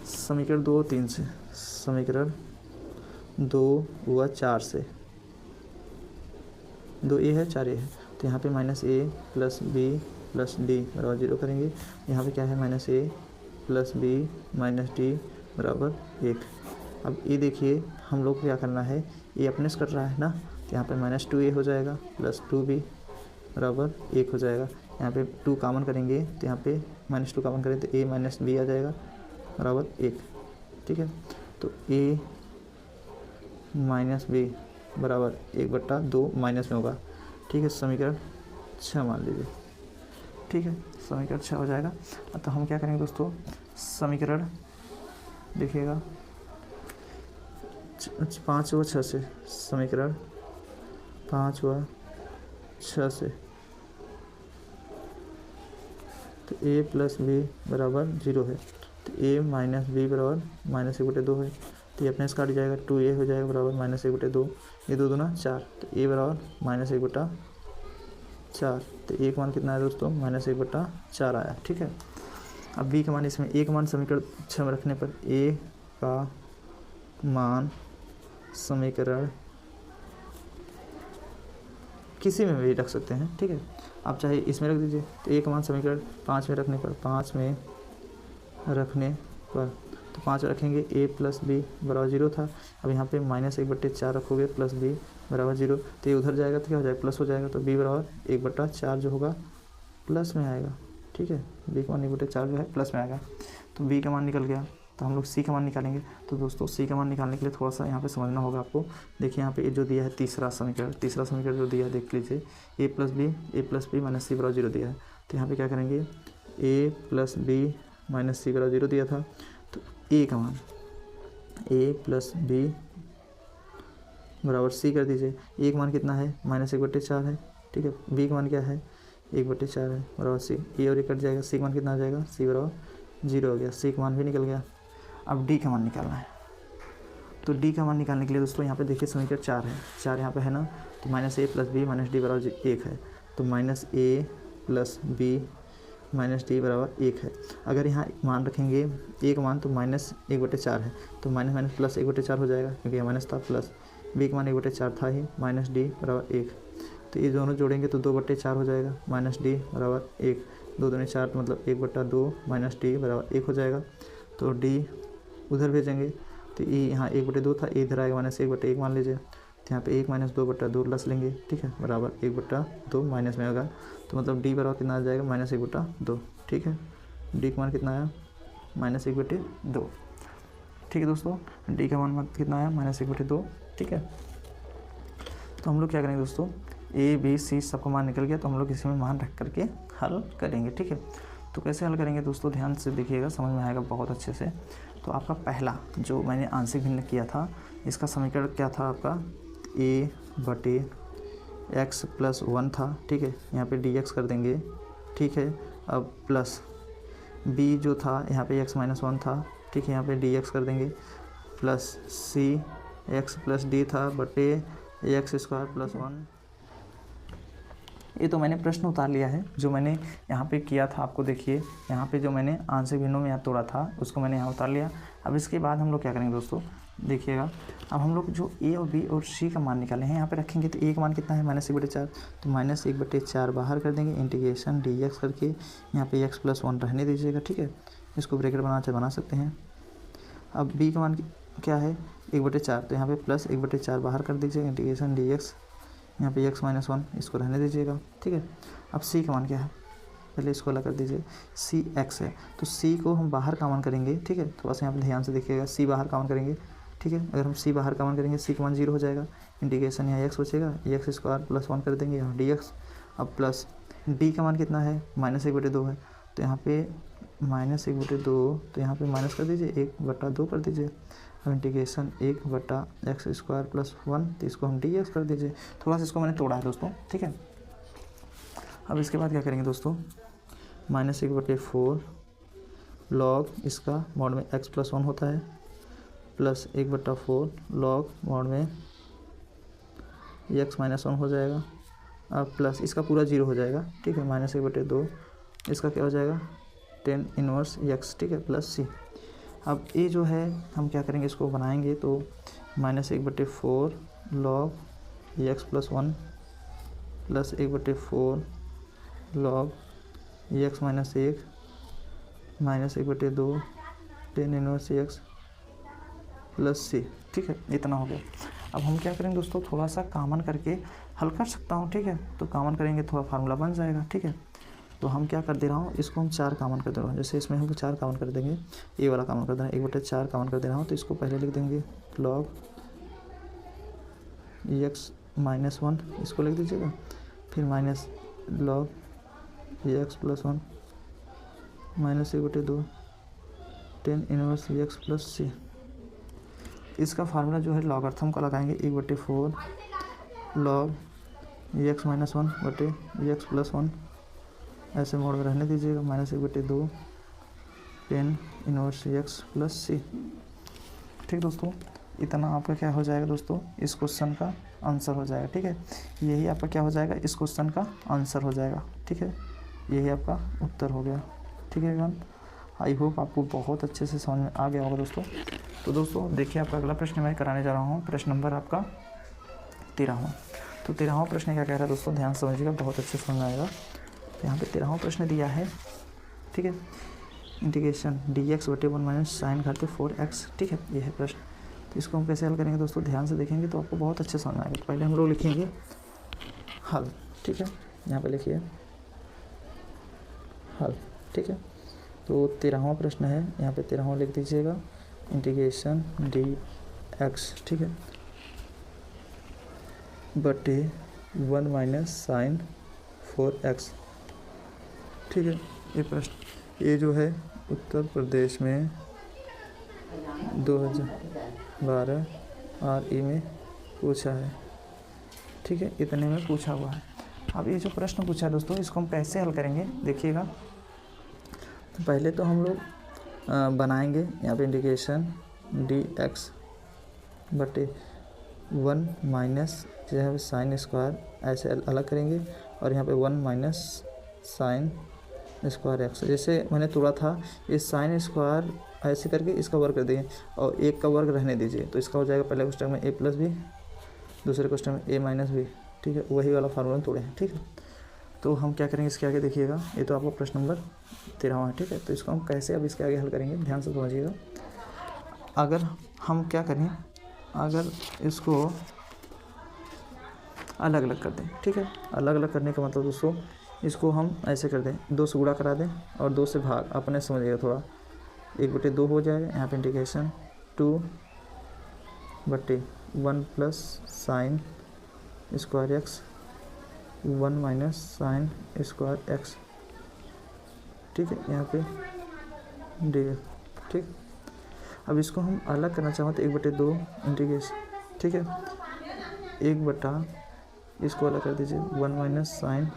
समीकरण 2 और 3 से, समीकरण 2 व 4 से, 2a है 4a है, तो यहाँ पे -a + b + d बराबर 0 करेंगे। यहाँ पे क्या है, -a + b - d बराबर 1। अब ये देखिए हम लोग को क्या करना है, ये अपने से कट रहा है ना, तो यहाँ पे -2a हो जाएगा + 2b बराबर 1 हो जाएगा। यहाँ पे 2 कॉमन करेंगे, तो यहाँ पे -2 कॉमन करें तो a - b आ जाएगा बराबर 1, ठीक है। तो a - b बराबर 1/2 माइनस में होगा, ठीक है। समीकरण 6 मान लीजिए, ठीक है। समीकरण 6 हो जाएगा। तो हम क्या करेंगे दोस्तों, समीकरण देखिएगा 5 व 6 से, समीकरण 5 व 6 से, तो a + b बराबर 0 है, तो a - b बराबर -1/2 है, तो ये अपने से काट जाएगा, 2a हो जाएगा बराबर -1/2, ये 2 दूना 4, तो a बराबर -1/4, तो a का मान कितना है दोस्तों, -1/4 आया, ठीक है। अब b का मान, इसमें a का मान समीकरण 6 में रखने पर a का मान समीकरण किसी में भी रख सकते हैं, ठीक है। आप चाहे इसमें रख दीजिए, तो a का मान समीकरण 5 में रखने पर, 5 में रखने पर, तो 5 रखेंगे, a + b बराबर 0 था। अब यहाँ पे -1/4 रखोगे + b बराबर 0, तो ये उधर जाएगा तो क्या हो जाएगा, प्लस हो जाएगा, तो b बराबर 1/4 जो होगा प्लस में आएगा, ठीक है। b का मान 1/4 जो है प्लस में आएगा, तो b का मान निकल गया। तो हम लोग c का मान निकालेंगे। तो दोस्तों c का मान निकालने के लिए थोड़ा सा यहाँ पे समझना होगा आपको। देखिए यहाँ पे जो दिया है तीसरा समीकरण जो दिया है देख लीजिए, a + b - c बराबर 0 दिया है। तो यहाँ पे क्या करेंगे, a + b - c बराबर 0 दिया था, तो a का मान a + b बराबर c कर दीजिए। a का मान कितना है, -1/4 है, ठीक है। b का मान क्या है, 1/4 है बराबर c, ये और ये कट जाएगा, c का मान कितना आ जाएगा, c बराबर 0 हो गया, c का मान भी निकल गया। अब d का मान निकालना है। तो d का मान निकालने के लिए दोस्तों यहाँ पे देखिए समीकरण 4 है, 4 यहाँ पे है ना, तो -a + b - d बराबर 1 है, तो -a + b - d बराबर 1 है। अगर यहाँ मान रखेंगे a का मान, तो -1/4 है, तो माइनस प्लस 1/4 हो जाएगा, क्योंकि माइनस था प्लस, b का मान 1/4 था ही, -d बराबर 1, तो ये दोनों जोड़ेंगे तो 2/4 हो जाएगा, -d बराबर 1, 2 दूनी 4 मतलब 1/2 -d बराबर 1 हो जाएगा। तो d उधर भेजेंगे, तो ये यहाँ 1/2 था, इधर आएगा -1/1 मान लीजिए, तो यहाँ पे 1 - 2/2 प्लस लेंगे, ठीक है, बराबर 1/2 माइनस में होगा, तो मतलब d बराबर कितना आ जाएगा, -1/2, ठीक है। d का मान कितना आया, -1/2, ठीक है दोस्तों। d का मान कितना आया, -1/2, ठीक है। तो हम लोग क्या करेंगे दोस्तों, a b c सबका मान निकल गया, तो हम लोग इसी में मान रख करके हल करेंगे, ठीक है। तो कैसे हल करेंगे दोस्तों, ध्यान से देखिएगा, समझ में आएगा बहुत अच्छे से। तो आपका पहला जो मैंने आंशिक भिन्न किया था, इसका समीकरण क्या था आपका, a/x + 1 था, ठीक है। यहाँ पे dx कर देंगे, ठीक है। अब प्लस b जो था यहाँ पे x - 1 था, ठीक है, यहाँ पे dx कर देंगे, प्लस c x + d था बटे x² + 1। ये तो मैंने प्रश्न उतार लिया है, जो मैंने यहाँ पे किया था, आपको देखिए यहाँ पे जो मैंने आंशिक भिन्नों में यहाँ तोड़ा था उसको मैंने यहाँ उतार लिया। अब इसके बाद हम लोग क्या करेंगे दोस्तों, देखिएगा, अब हम लोग जो a और b और c का मान निकाले हैं यहाँ पे रखेंगे, तो a का मान कितना है, -1/4, तो -1/4 बाहर कर देंगे, इंटीग्रेशन dx करके, यहाँ पे x + 1 रहने दीजिएगा, ठीक है। इसको ब्रैकेट बना सकते हैं। अब b का मान क्या है, 1/4, तो यहाँ पे +1/4 बाहर कर दीजिएगा, इंटीग्रेशन dx, यहाँ पे x - 1 इसको रहने दीजिएगा, ठीक है। अब c का मान क्या है, पहले इसको अलग कर दीजिए, c x है, तो c को हम बाहर कॉमन करेंगे, ठीक है। तो बस यहाँ पे ध्यान से देखिएगा, c बाहर कॉमन करेंगे, ठीक है। अगर हम c बाहर कॉमन करेंगे, c का मान 0 हो जाएगा, इंटीग्रेशन यहाँ x बचेगा, x² + 1 कर देंगे, यहाँ dx। अब प्लस d का मान कितना है, -1/2 है, तो यहाँ पे -1/2, तो यहाँ पे माइनस कर दीजिए, 1/2 कर दीजिए। अब इंटीग्रेशन 1/x² प्लस 1, तो इसको हम dx कर दीजिए। थोड़ा सा इसको मैंने तोड़ा है दोस्तों, ठीक है। अब इसके बाद क्या करेंगे दोस्तों, -1/4 लॉग इसका मॉड में x प्लस 1 होता है, प्लस 1/4 लॉग मॉड में x माइनस 1 हो जाएगा। अब प्लस इसका पूरा 0 हो जाएगा, ठीक है। -1/2 इसका क्या हो जाएगा, 10 इनवर्स x, ठीक है, प्लस c। अब ये जो है हम क्या करेंगे, इसको बनाएंगे तो -1/4 log x plus 1 plus 1/4 log x minus 1 -1/2 10 inverse x plus c, ठीक है। इतना हो गया। अब हम क्या करेंगे दोस्तों, थोड़ा सा कॉमन करके हल कर सकता हूँ, ठीक है। तो कॉमन करेंगे थोड़ा फार्मूला बन जाएगा, ठीक है। तो हम क्या कर दे रहा हूँ, इसको हम 4 कॉमन कर दे रहा हूँ। जैसे इसमें हम 4 कॉमन कर देंगे, ये वाला कॉमन कर देना, 1/4 कॉमन कर दे रहा हूँ। तो इसको पहले लिख देंगे लॉग x माइनस 1, इसको लिख दीजिएगा, फिर minus log x plus 1 -1/2 10 inverse x plus c। इसका फार्मूला जो है लॉगरिथम का लगाएंगे, 1/4 log x minus 1/x plus 1, ऐसे मोड में रहने दीजिएगा, -1/2 10 इनवर्स x प्लस c, ठीक दोस्तों। इतना आपका क्या हो जाएगा दोस्तों, इस क्वेश्चन का आंसर हो जाएगा, ठीक है। यही आपका क्या हो जाएगा, इस क्वेश्चन का आंसर हो जाएगा, ठीक है। यही आपका उत्तर हो गया, ठीक है एवरीवन। आई होप आपको बहुत अच्छे से समझ में आ गया होगा दोस्तों। तो दोस्तों देखिए, आपका अगला प्रश्न मैं कराने जा रहा हूँ, प्रश्न नंबर आपका 13वां। तो 13वां प्रश्न क्या कह रहा है दोस्तों, ध्यान से समझिएगा, बहुत अच्छे समझ में आएगा। तो यहाँ पे 13वां प्रश्न दिया है, ठीक है, integration dx/1 minus sign घाते 4x, ठीक है, ये है प्रश्न। तो इसको हम कैसे हल करेंगे दोस्तों, ध्यान से देखेंगे तो आपको बहुत अच्छे समझ में आएगा। तो पहले हम लोग लिखेंगे हल, ठीक है, यहाँ पे लिखिए हल, ठीक है। तो 13वां प्रश्न है, यहाँ पे 13वां लिख दीजिएगा, इंटीग्रेशन dx, ठीक है, बटे 1 माइनस साइन 4x, ठीक है। ये प्रश्न ये जो है उत्तर प्रदेश में 2012 RE में पूछा है, ठीक है, इतने में पूछा हुआ है। अब ये जो प्रश्न पूछा है दोस्तों, इसको हम कैसे हल करेंगे देखिएगा। तो पहले तो हम लोग बनाएंगे यहाँ पे इंटीग्रेशन dx बटे 1 माइनस जो है साइन स्क्वायर, ऐसे अलग करेंगे, और यहाँ पे 1 माइनस साइन स्क्वायर एक्स, जैसे मैंने तोड़ा था, ये साइन स्क्वायर ऐसे करके इसका वर्ग कर दिए और एक का वर्ग रहने दीजिए। तो इसका हो जाएगा पहले क्वेश्चन में a प्लस बी, दूसरे क्वेश्चन में a माइनस बी, ठीक है, वही वाला फार्मूला तोड़े हैं, ठीक है। तो हम क्या करेंगे इसके आगे देखिएगा, ये तो आपका प्रश्न नंबर 13वां है, ठीक है। तो इसको हम कैसे अब इसके आगे हल करेंगे, ध्यान से समझिएगा। अगर हम क्या करें, अगर इसको अलग अलग कर दें, ठीक है, अलग अलग करने का मतलब दोस्तों, इसको हम ऐसे कर दें, 2 से गुणा करा दें और 2 से भाग, अपने समझिएगा थोड़ा, 1/2 हो जाएगा। यहाँ पे integration 2/1 plus sign square x 1 minus sign square x, ठीक है, यहाँ पे डी, ठीक। अब इसको हम अलग करना चाहें तो 1/2 इंटीग्रेशन, ठीक है, 1 इसको अलग कर दीजिए, 1 माइनस साइन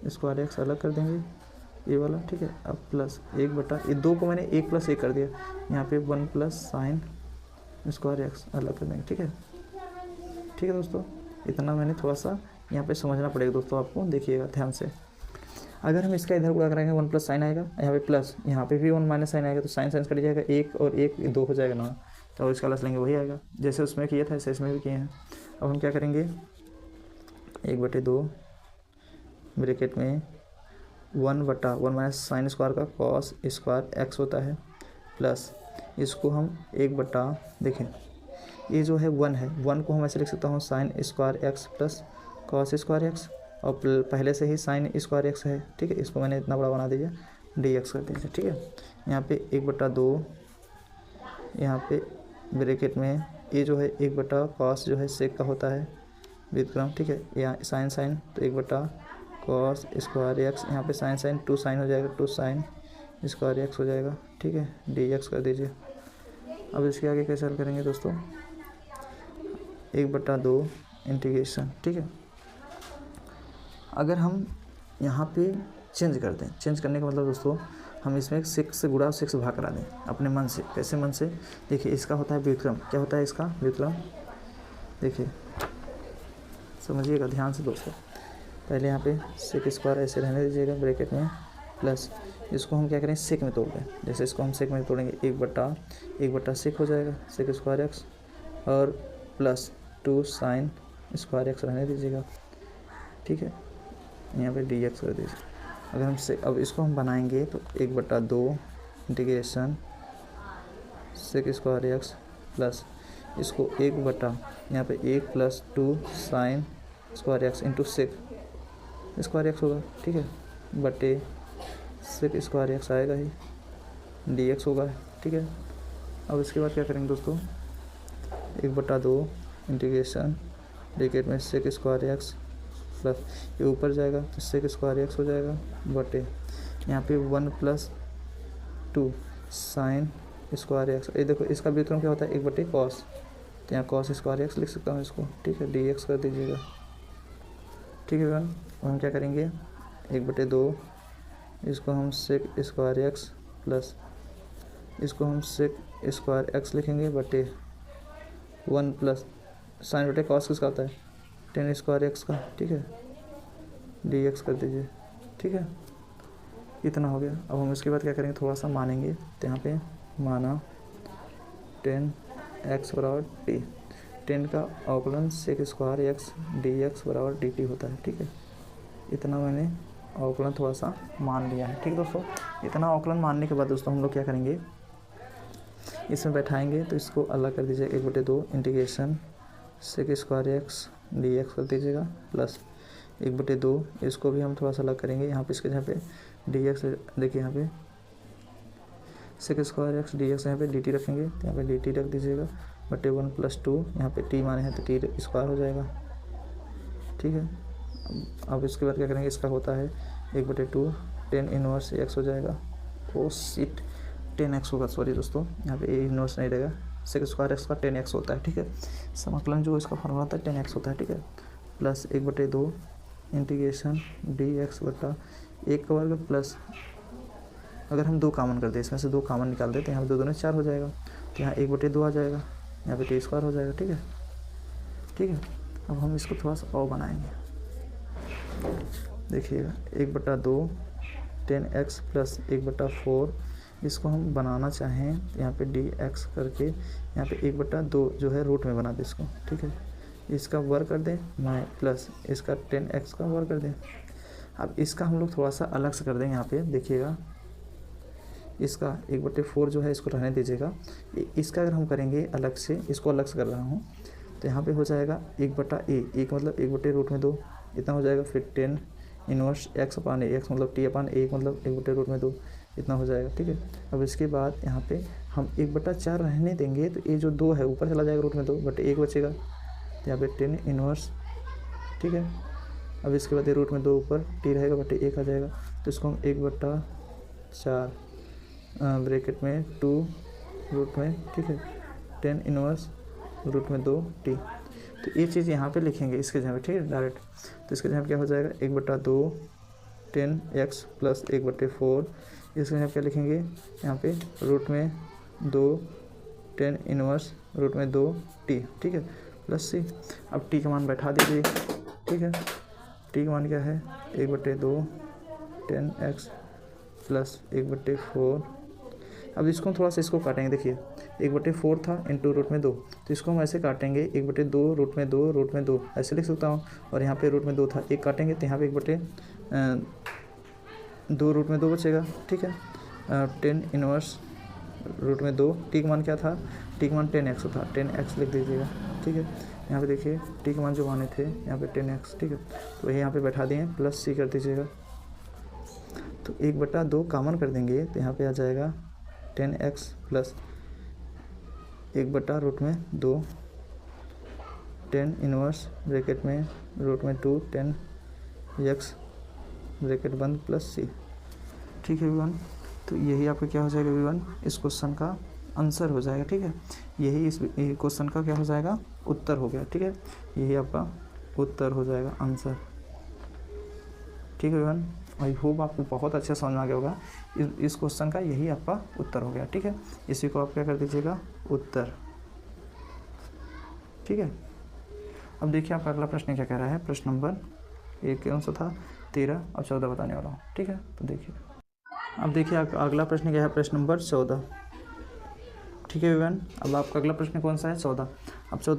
स्क्वायर एक्स अलग कर देंगे, ये वाला, ठीक है। अब प्लस 1 ये 2 को मैंने 1 + 1 कर दिया, यहाँ पे 1 प्लस साइन स्क्वायर एक्स अलग कर देंगे, ठीक है, ठीक है दोस्तों। इतना मैंने थोड़ा सा यहाँ पे समझना पड़ेगा दोस्तों, आपको देखिएगा ध्यान से। अगर हम इसका इधर गुणा करेंगे 1 प्लस साइन आएगा, यहाँ पे प्लस, यहाँ पे भी 1 माइनस साइन आएगा, तो साइन कट जाएगा, 1 और 1 2 हो जाएगा ना, तो इसका लस लेंगे वही आएगा, जैसे उसमें किया था ऐसे इसमें भी किए हैं। अब हम क्या करेंगे, 1/2 ब्रैकेट में 1 माइनस साइन स्क्वायर का कॉस स्क्वायर एक्स होता है, प्लस इसको हम 1 देखें, ये जो है 1 है, 1 को हम ऐसे लिख सकता हूँ sign square x plus cos square x, और पहले से ही साइन स्क्वायर एक्स है, ठीक है, इसको मैंने इतना बड़ा बना दिया, dx कर दीजिए, ठीक है। यहाँ पे 1/2, यहाँ पे ब्रैकेट में ये जो है 1 कॉस जो है सेक का होता है व्युत्क्रम, ठीक है, यहाँ साइन तो 1 कॉस स्क्वायर एक्स, यहाँ पे साइन 2 साइन हो जाएगा, 2 साइन स्क्वायर एक्स हो जाएगा, ठीक है, dx कर दीजिए। अब इसके आगे कैसे हल करेंगे दोस्तों, 1/2 इंटीग्रेशन, ठीक है। अगर हम यहाँ पे चेंज कर दें, चेंज करने का मतलब दोस्तों हम इसमें 6 से गुणा 6 से भाग करा दें अपने मन से। कैसे मन से, देखिए इसका होता है व्युत्क्रम, क्या होता है इसका व्युत्क्रम, देखिए समझिएगा ध्यान से दोस्तों। पहले यहाँ पे सेक स्क्वायर ऐसे रहने दीजिएगा ब्रैकेट में, प्लस इसको हम क्या करें सेक में तोड़ दें। जैसे इसको हम सेक में तोड़ेंगे 1/1 सेक हो जाएगा, सेक स्क्वायर एक्स, और प्लस 2 साइन स्क्वायर एक्स रहने दीजिएगा, ठीक है। यहाँ पे डी एक्स कर दीजिए। अगर हम से अब इसको हम बनाएंगे तो 1/2 integration sec square x plus इसको 1 यहाँ पे 1 + 2 sine square x into sec square x होगा, ठीक है, बटे सेक स्क्वायर एक्स आएगा ही, डी एक्स होगा, ठीक है। अब इसके बाद क्या करेंगे दोस्तों, 1/2 इंटीग्रेशन ब्रैकेट में सेक स्क्वायर एक्स प्लस ये ऊपर जाएगा तो सेक स्क्वायर एक्स हो जाएगा, बटे यहाँ पे 1 + 2 साइन स्क्वायर एक्स। ये देखो इसका व्युत्क्रम क्या होता है 1/cos, तो यहाँ cos स्क्वायर एक्स लिख सकता हूँ इसको, ठीक है, डी एक्स कर दीजिएगा, ठीक है। हम क्या करेंगे 1/2 इसको हम सेक स्क्वायर एक्स प्लस इसको हम सेक स्क्वायर एक्स लिखेंगे, बटे 1 + साइन बटे कॉस किसका होता है tan स्क्वायर एक्स का, ठीक है, डी एक्स कर दीजिए, ठीक है। इतना हो गया। अब हम इसके बाद क्या करेंगे, थोड़ा सा मानेंगे, तो यहाँ पे माना tan x बराबर t, tan का अवकलन sec square x d x बराबर डी टी होता है, ठीक है। इतना मैंने अवकलन थोड़ा सा मान लिया है, ठीक है दोस्तों। इतना अवकलन मानने के बाद दोस्तों हम लोग क्या करेंगे, इसमें बैठाएंगे तो इसको अलग कर दीजिए, 1/2 integration sec square x d x कर दीजिएगा, प्लस 1/2 इसको भी हम थोड़ा सा अलग करेंगे। यहाँ पे इसके जहाँ पे डी एक्स, देखिए यहाँ पे sec square x d x यहाँ पे डी टी रखेंगे, तो यहाँ पे डी टी रख दीजिएगा, बटे 1 + 2 यहाँ पे टी माने हैं तो टी स्क्वायर हो जाएगा, ठीक है। अब इसके बाद क्या करेंगे, इसका होता है 1/2 tan इनवर्स एक्स हो जाएगा, ओ सीट tan एक्स होगा, सॉरी दोस्तों यहाँ पे ए इनवर्स नहीं रहेगा, सेक स्क्वायर एक्स का tan एक्स होता है, ठीक है। समाकलन जो इसका फॉर्मूला होता है tan एक्स होता है, ठीक है, प्लस 1/2 इंटीग्रेशन डी एक्स बटा 1 का वर्ग प्लस अगर हम 2 कॉमन कर दें, इसमें से 2 कॉमन निकाल देते हैं, यहाँ पे 2 दूनी 4 हो जाएगा, तो यहाँ 1/2 आ जाएगा, यहाँ पे टी स्क्वायर हो जाएगा, ठीक है, ठीक है। अब हम इसको थोड़ा सा और बनाएंगे, देखिएगा 1/2 tan x प्लस 1/4 इसको हम बनाना चाहें तो यहाँ पे डी एक्स करके यहाँ पे 1/2 जो है रूट में बना दें इसको, ठीक है, इसका वर्ग कर दें मैं प्लस इसका tan x का वर्ग कर दें। अब इसका हम लोग थोड़ा सा अलग से कर देंगे, यहाँ पे देखिएगा इसका 1/4 जो है इसको रहने दीजिएगा, इसका अगर हम करेंगे अलग से, इसको अलग से कर रहा हूँ, तो यहाँ पे हो जाएगा 1/a, एक मतलब 1/√2 इतना हो जाएगा, फिर tan इनवर्स x अपान ए एक्स मतलब t अपान ए मतलब 1/√2 इतना हो जाएगा, ठीक है। अब इसके बाद यहाँ पे हम 1/4 रहने देंगे, तो ये जो 2 है ऊपर चला जाएगा √2 बट 1 बचेगा, तो यहाँ पे tan इनवर्स, ठीक है। अब इसके बाद ये √2 ऊपर t रहेगा बटे 1 आ जाएगा, तो इसको हम 1/4 ब्रैकेट में 2 रूट में, ठीक है, tan इनवर्स √2 t, तो ये चीज़ यहाँ पे लिखेंगे इसके जगह, ठीक है, डायरेक्ट। तो इसके जगह क्या हो जाएगा 1/2 tan x प्लस 1/4, इसके जगह क्या लिखेंगे यहाँ पे √2 tan इनवर्स √2 t, ठीक है, प्लस c। अब t का मान बैठा दीजिए, ठीक है, t का मान क्या है 1/2 tan x प्लस 1/4। अब इसको थोड़ा सा इसको काटेंगे, देखिए 1/4 था इंटू √2, तो इसको हम ऐसे काटेंगे 1/2 √2 ऐसे लिख सकता हूँ, और यहाँ पे √2 था, एक काटेंगे तो यहाँ पे 1/2 √2 बचेगा, ठीक है। tan इनवर्स √2 t का मान क्या था, t का मान tan x था, tan x लिख दीजिएगा, ठीक है। यहाँ पे देखिए t के मान जो माने थे यहाँ पे tan x, ठीक है, तो वही यहाँ पे बैठा दिए, प्लस c कर दीजिएगा, तो 1/2 कॉमन कर देंगे, तो यहाँ पे आ जाएगा tan x plus 1/√2 tan inverse bracket में √2 tan x ब्रैकेट बंद प्लस c, ठीक है एवरीवन। तो यही आपका क्या हो जाएगा एवरीवन इस क्वेश्चन का आंसर हो जाएगा। ठीक है, यही इस क्वेश्चन का क्या हो जाएगा, उत्तर हो गया। ठीक है, यही आपका उत्तर हो जाएगा, आंसर। ठीक है एवरीवन, आई होप आपको बहुत अच्छा समझ में आ गया होगा। इस क्वेश्चन का यही आपका उत्तर हो गया। ठीक है, इसी को आप क्या कर दीजिएगा, उत्तर। ठीक है, अब देखिए आपका अगला प्रश्न क्या कह रहा है। प्रश्न नंबर 1 कौन सा था, 13 और 14 बताने वाला हूँ। ठीक है, तो देखिए अब देखिए अगला प्रश्न क्या है, प्रश्न नंबर 14। ठीक है एवरीवन, अब आपका अगला प्रश्न कौन सा है, 14। अब 14